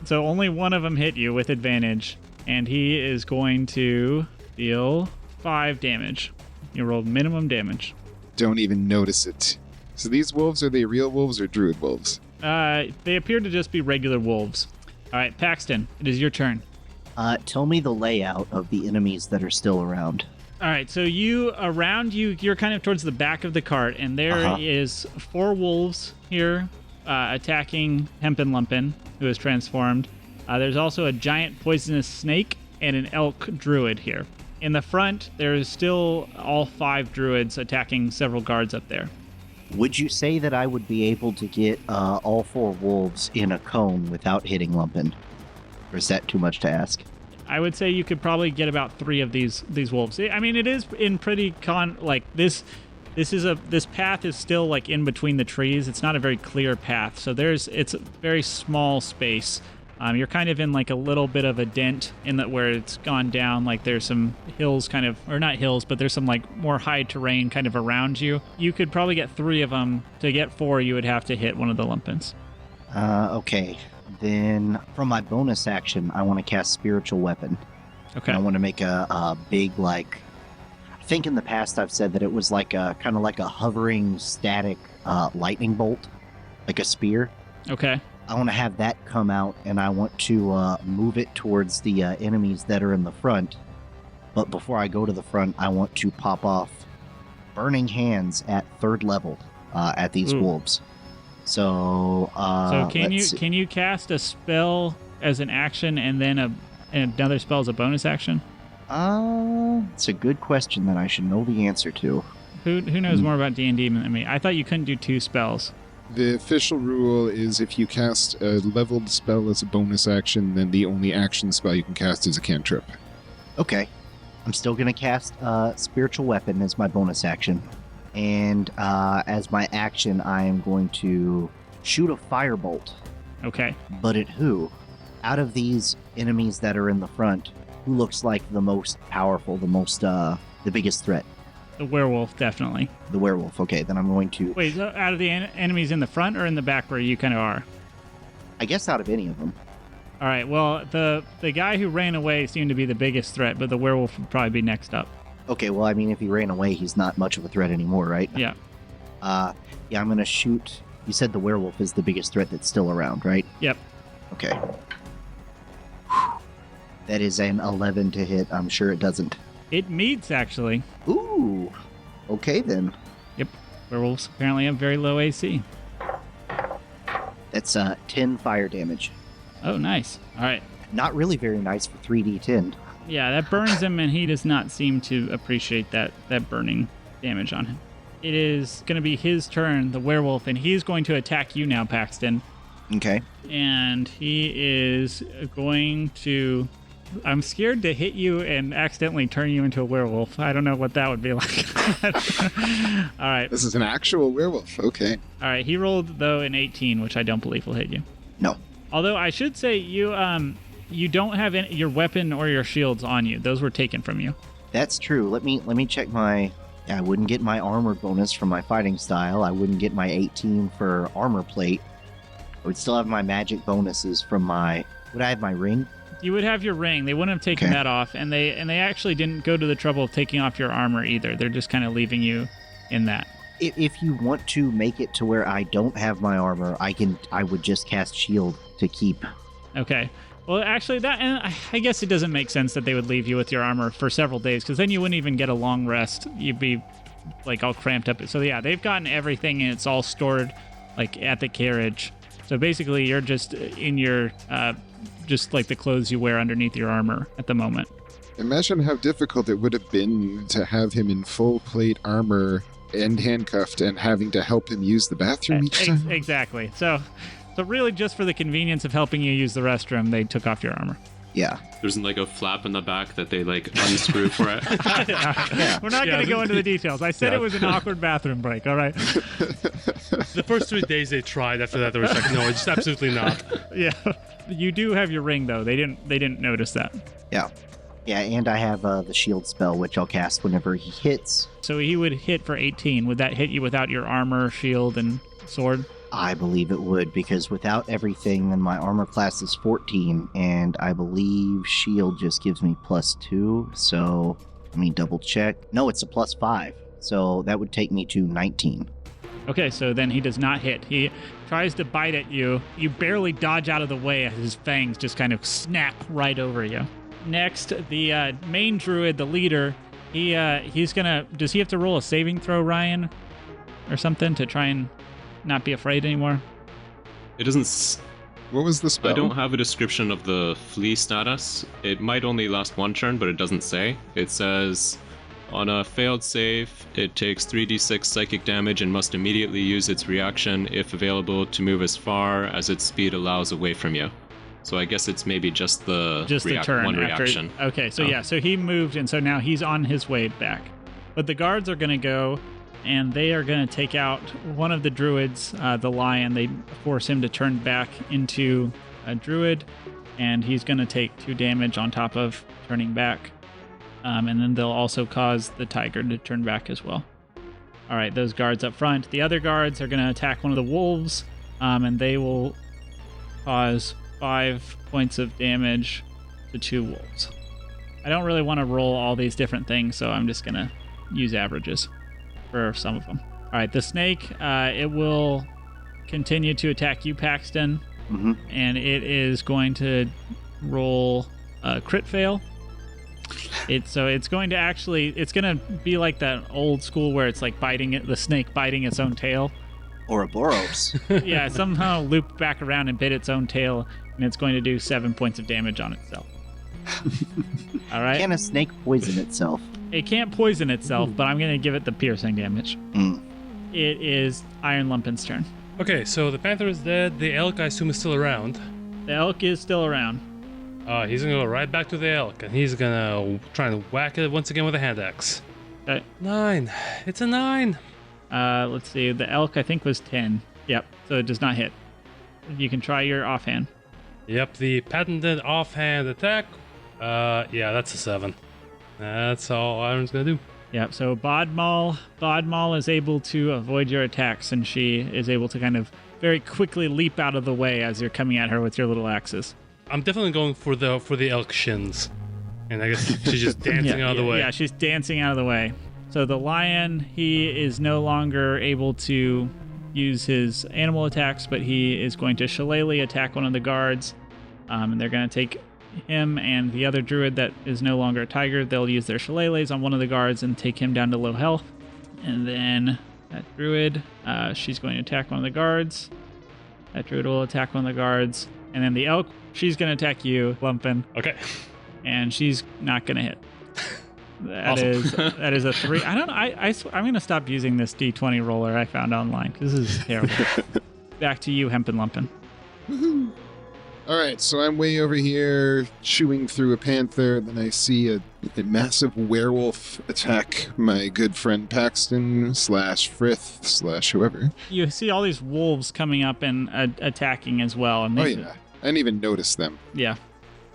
So only one of them hit you with advantage. And he is going to deal 5 damage. You rolled minimum damage. Don't even notice it. So these wolves, are they real wolves or druid wolves? They appear to just be regular wolves. All right, Paxton, it is your turn. Tell me the layout of the enemies that are still around. All right, so you're kind of towards the back of the cart, and there is 4 wolves here attacking Hempen Lumpin, who is transformed. There's also a giant poisonous snake and an elk druid here. In the front, there is still all 5 druids attacking several guards up there. Would you say that I would be able to get all 4 wolves in a cone without hitting Lumpin? Or is that too much to ask? I would say you could probably get about 3 of these wolves. I mean, it is in pretty this path is still like in between the trees. It's not a very clear path, so it's a very small space. You're kind of in like a little bit of a dent in that where it's gone down. Like there's some hills or not hills, but there's some like more high terrain kind of around you. You could probably get 3 of them. To get 4, you would have to hit one of the lumpins. Okay. Then from my bonus action, I want to cast Spiritual Weapon. Okay. And I want to make a big, like, I think in the past I've said that it was like kind of like a hovering static lightning bolt, like a spear. Okay. I want to have that come out, and I want to move it towards the enemies that are in the front. But before I go to the front, I want to pop off Burning Hands at 3rd level at these wolves. So can you cast a spell as an action and then another spell as a bonus action? It's a good question that I should know the answer to. Who knows more about D&D than me? I thought you couldn't do 2 spells. The official rule is if you cast a leveled spell as a bonus action, then the only action spell you can cast is a cantrip. Okay. I'm still going to cast Spiritual Weapon as my bonus action. And as my action, I am going to shoot a firebolt. Okay. But at who? Out of these enemies that are in the front, who looks like the most powerful, the biggest threat? The werewolf, definitely. The werewolf. Okay, then I'm going to... Wait, so out of the enemies in the front or in the back where you kind of are? I guess out of any of them. All right, well, the guy who ran away seemed to be the biggest threat, but the werewolf would probably be next up. Okay, well, I mean, if he ran away, he's not much of a threat anymore, right? Yeah. Yeah, I'm going to shoot... You said the werewolf is the biggest threat that's still around, right? Yep. Okay. That is an 11 to hit. I'm sure it doesn't. It meets, actually. Ooh. Okay, then. Yep. Werewolves apparently have very low AC. That's 10 fire damage. Oh, nice. All right. Not really very nice for 3d10. Yeah, that burns him, and he does not seem to appreciate that burning damage on him. It is going to be his turn, the werewolf, and he's going to attack you now, Paxton. Okay. And he is going to... I'm scared to hit you and accidentally turn you into a werewolf. I don't know what that would be like. All right. This is an actual werewolf. Okay. All right. He rolled, though, an 18, which I don't believe will hit you. No. Although I should say you don't have your weapon or your shields on you. Those were taken from you. That's true. Let me check my... I wouldn't get my armor bonus from my fighting style. I wouldn't get my 18 for armor plate. I would still have my magic bonuses from my... Would I have my ring? You would have your ring. They wouldn't have taken that off, and they actually didn't go to the trouble of taking off your armor either. They're just kind of leaving you in that. If you want to make it to where I don't have my armor, I would just cast shield to keep. Okay. Well, actually, and I guess it doesn't make sense that they would leave you with your armor for several days, because then you wouldn't even get a long rest. You'd be like all cramped up. So yeah, they've gotten everything, and it's all stored like at the carriage. So basically, you're just in your just like the clothes you wear underneath your armor at the moment. Imagine how difficult it would have been to have him in full plate armor and handcuffed and having to help him use the bathroom each time. Exactly. So really just for the convenience of helping you use the restroom, they took off your armor. Yeah. There's like a flap in the back that they like unscrew for it. Yeah. We're not going to go into the details. I said it was an awkward bathroom break, all right? The first 3 days they tried. After that, they were like, no, it's absolutely not. Yeah. You do have your ring, though. They didn't notice that. Yeah. Yeah, and I have the shield spell, which I'll cast whenever he hits. So he would hit for 18. Would that hit you without your armor, shield, and sword? I believe it would, because without everything, then my armor class is 14, and I believe shield just gives me +2, so let me double check. No, it's a +5, so that would take me to 19. Okay, so then he does not hit. He tries to bite at you. You barely dodge out of the way as his fangs just kind of snap right over you. Next, the main druid, the leader, he's gonna... Does he have to roll a saving throw, Ryan? Or something to try and not be afraid anymore? It doesn't... What was the spell? I don't have a description of the flee status. It might only last 1 turn, but it doesn't say. It says... On a failed save, it takes 3d6 psychic damage and must immediately use its reaction, if available, to move as far as its speed allows away from you. So I guess it's maybe just the turn one after, reaction. Okay, so Oh. yeah, so he moved, and so now he's on his way back. But the guards are going to go, and they are going to take out one of the druids, the lion. They force him to turn back into a druid, and he's going to take 2 damage on top of turning back. And then they'll also cause the tiger to turn back as well. All right, those guards up front. The other guards are going to attack one of the wolves, and they will cause 5 points of damage to 2 wolves. I don't really want to roll all these different things, so I'm just going to use averages for some of them. All right, the snake, it will continue to attack you, Paxton, and it is going to roll a crit fail. It's going to be like that old school where it's like the snake biting its own tail. Ouroboros. Yeah, somehow loop back around and bit its own tail, and it's going to do 7 points of damage on itself. All right. Can a snake poison itself? It can't poison itself, but I'm going to give it the piercing damage. It is Iron Lumpin's turn. Okay, so the panther is dead. The elk, I assume, is still around. The elk is still around. He's gonna go right back to the elk, and he's gonna try to whack it once again with a hand axe. Okay. 9. It's a 9. Let's see. The elk, I think, was 10. Yep, so it does not hit. You can try your offhand. Yep, the patented offhand attack. Yeah, that's a 7. That's all Iron's gonna do. Yep, so Bodmal is able to avoid your attacks, and she is able to kind of very quickly leap out of the way as you're coming at her with your little axes. I'm definitely going for the elk shins, and I guess she's just dancing out of the way. Yeah, she's dancing out of the way. So the lion, he is no longer able to use his animal attacks, but he is going to shillelagh attack one of the guards, and they're going to take him and the other druid that is no longer a tiger. They'll use their shillelaghs on one of the guards and take him down to low health. And then that druid, she's going to attack one of the guards. That druid will attack one of the guards. And then the elk, she's going to attack you, Lumpin. Okay. And she's not going to hit. Awesome. That is a 3. I don't know. I'm going to stop using this D20 roller I found online. This is terrible. Back to you, Hempin Lumpin. Woohoo! All right, so I'm way over here chewing through a panther, then I see a massive werewolf attack my good friend Paxton / Frith / whoever. You see all these wolves coming up and attacking as well. And Oh yeah, I didn't even notice them. Yeah.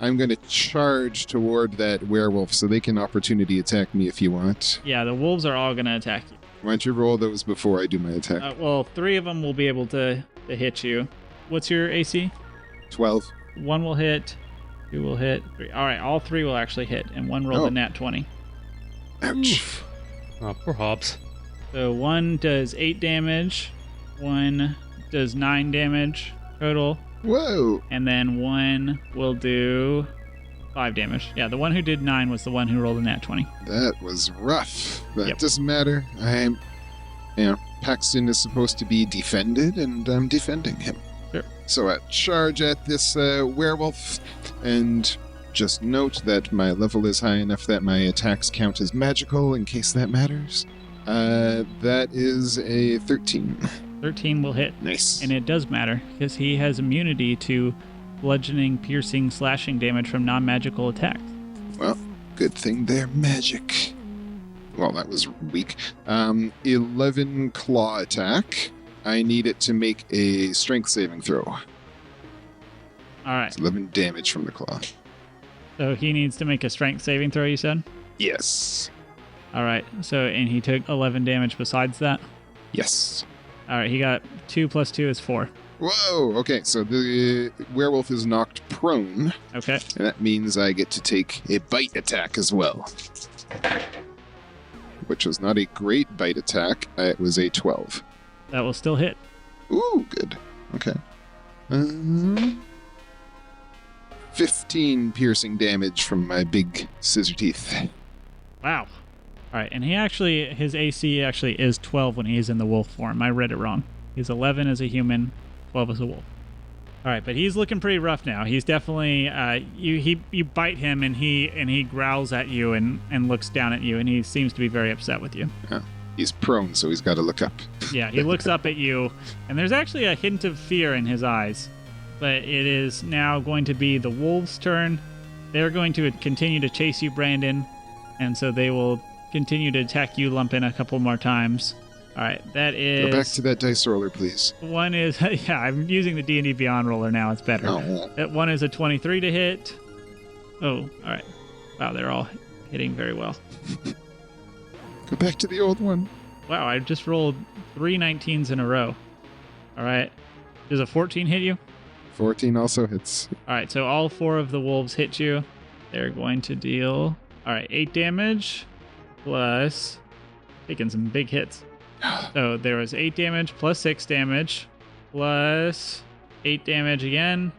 I'm going to charge toward that werewolf so they can opportunity attack me if you want. Yeah, the wolves are all going to attack you. Why don't you roll those before I do my attack? Well, 3 of them will be able to hit you. What's your AC? 12. 1 will hit, 2 will hit, 3. All right, all 3 will actually hit, and 1 rolled a nat 20. Ouch. Oh, poor Hobbs. So 1 does 8 damage, 1 does 9 damage total, Whoa. and then 1 will do 5 damage. Yeah, the one who did 9 was the one who rolled a nat 20. That was rough. That Yep. doesn't matter. Paxton is supposed to be defended, and I'm defending him. Sure. So I charge at this werewolf, and just note that my level is high enough that my attacks count as magical, in case that matters. That is a 13. 13 will hit, Nice. and it does matter, because he has immunity to bludgeoning, piercing, slashing damage from non-magical attacks. Well, good thing they're magic. Well, that was weak. 11 claw attack. I need it to make a strength saving throw. All right, It's 11 damage from the claw. so he needs to make a strength saving throw, you said? Yes. All right, and he took 11 damage besides that? Yes. All right, he got 2 plus 2 is 4. Whoa, okay, so the werewolf is knocked prone, Okay. and that means I get to take a bite attack as well. Which was not a great bite attack. It was a 12. That will still hit. Ooh, good. Okay. 15 piercing damage from my big scissor teeth. Wow. All right, and his AC actually is 12 when he is in the wolf form. I read it wrong. He's 11 as a human, 12 as a wolf. All right, but he's looking pretty rough now. He's definitely you bite him and he growls at you and looks down at you, and he seems to be very upset with you. Yeah. He's prone, so he's got to look up. Yeah, he looks up at you, and there's actually a hint of fear in his eyes. but it is now going to be the wolves' turn. They're going to continue to chase you, Brandon, and so they will continue to attack you, Lumpin, a couple more times. All right, that is... Go back to that dice roller, please. One is... Yeah, I'm using the D&D Beyond roller now. It's better. Oh. That one is a 23 to hit. Oh, all right. Wow, they're all hitting very well. Go back to the old one. Wow, I just rolled 3 19s in a row. All right. Does a 14 hit you? 14 also hits. All right, so all 4 of the wolves hit you. They're going to deal, all right, 8 damage plus, taking some big hits. So there was 8 damage plus 6 damage plus 8 damage again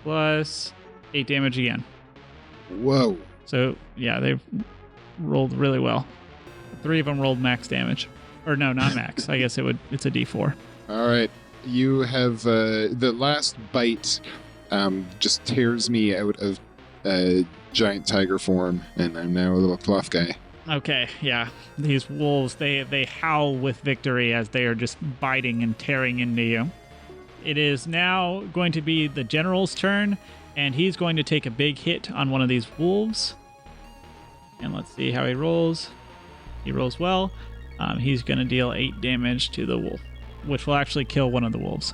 plus 8 damage again. Whoa. So yeah, they rolled really well. 3 of them rolled max damage. Or no, not max. I guess it's a D4. All right. You have the last bite just tears me out of giant tiger form, and I'm now a little cloth guy. Okay, yeah. These wolves, they howl with victory as they are just biting and tearing into you. It is now going to be the general's turn, and he's going to take a big hit on one of these wolves. And let's see how he rolls. He rolls well. He's going to deal 8 damage to the wolf, which will actually kill one of the wolves.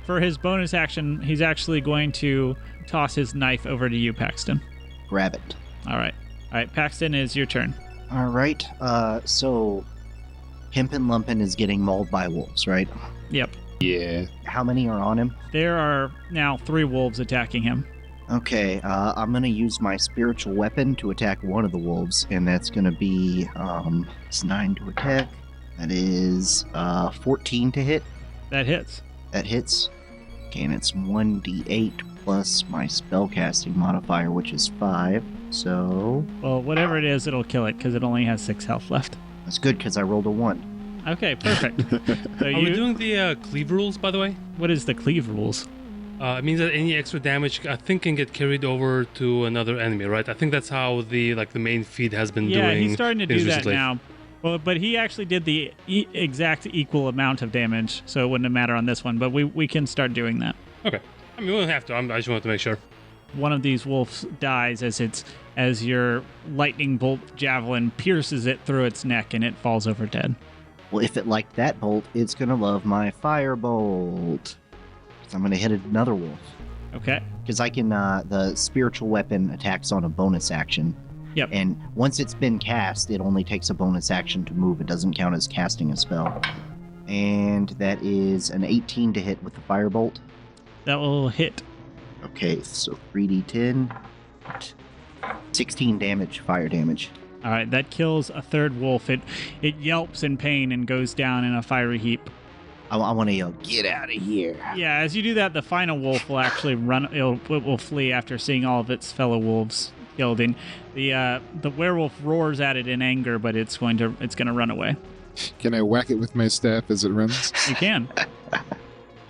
For his bonus action, he's actually going to toss his knife over to you, Paxton. Grab it. All right. All right, Paxton, is your turn. All right. So Pimpin' Lumpin is getting mauled by wolves, right? Yep. Yeah. How many are on him? There are now 3 wolves attacking him. Okay, I'm going to use my spiritual weapon to attack one of the wolves, and that's going to be it's 9 to attack. That is 14 to hit. That hits. That hits. Okay, and it's 1d8 plus my spellcasting modifier, which is 5. So Well, whatever it is, it'll kill it because it only has 6 health left. that's good because I rolled a 1. Okay, perfect. So Are we doing the cleave rules, by the way? What is the cleave rules? It means that any extra damage, I think, can get carried over to another enemy, right? I think that's how the main feed has been doing. Yeah, he's starting to do things that recently. now. Well, but he actually did the exact equal amount of damage, so it wouldn't matter on this one. But we can start doing that. Okay. I mean, we don't have to. I just wanted to make sure. One of these wolves dies as your lightning bolt javelin pierces it through its neck, and it falls over dead. Well, if it liked that bolt, it's going to love my firebolt. So I'm going to hit another wolf. Okay. Because I can, the spiritual weapon attacks on a bonus action. Yep. And once it's been cast, it only takes a bonus action to move. It doesn't count as casting a spell. And that is an 18 to hit with the firebolt. That will hit. Okay, so 3d10. 16 damage, fire damage. All right, that kills a third wolf. It yelps in pain and goes down in a fiery heap. I want to yell, get out of here. Yeah, as you do that, the final wolf will actually run. It will flee after seeing all of its fellow wolves killed. And the werewolf roars at it in anger, but it's going to run away. Can I whack it with my staff as it runs? You can.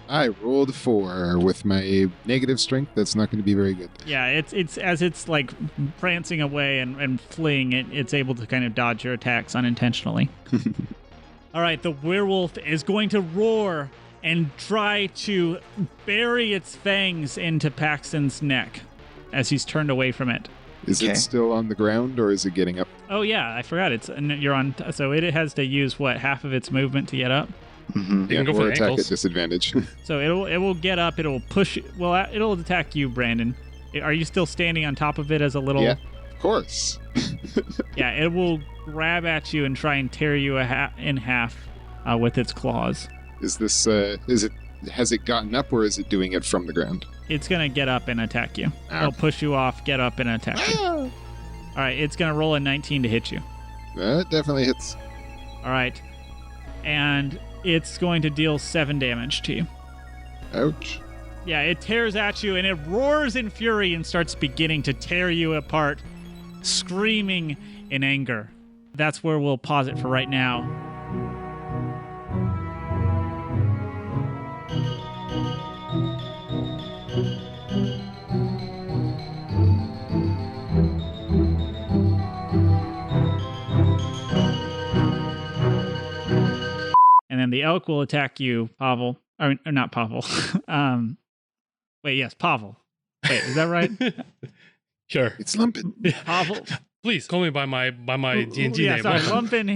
I rolled 4 with my negative strength. That's not going to be very good. Yeah, it's as it's like prancing away and fleeing. It's able to kind of dodge your attacks unintentionally. All right, the werewolf is going to roar and try to bury its fangs into Paxton's neck as he's turned away from it. Is Okay. it still on the ground or is it getting up? Oh yeah, I forgot. You're on. So it has to use what, half of its movement to get up. Mm-hmm. You can go for or the attack ankles. at disadvantage. So it will get up. It'll push. Well, it'll attack you, Brandon. Are you still standing on top of it as a little? Yeah, of course. Yeah, it will grab at you and try and tear you in half with its claws. Is this has it gotten up or is it doing it from the ground? It's gonna get up and attack you. Ah. It'll push you off, get up and attack you. All right, it's gonna roll a 19 to hit you. That definitely hits. All right, and it's going to deal 7 damage to you. Ouch. Yeah, it tears at you and it roars in fury and starts beginning to tear you apart, screaming in anger. That's where we'll pause it for right now. And then the elk will attack you, Pavel. Or not Pavel. Wait, yes, Pavel. Wait, is that right? Sure. It's Lumpin. Pavel. Please call me by my D&D Yeah, name. sorry, Lumpin.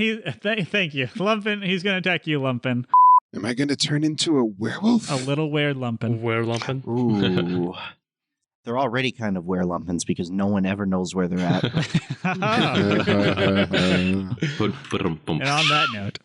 Thank you, Lumpin. He's gonna attack you, Lumpin. Am I going to turn into a werewolf? A little weird Lumpin. Where Lumpin? Ooh. They're already kind of werelumpins because no one ever knows where they're at. And on that note.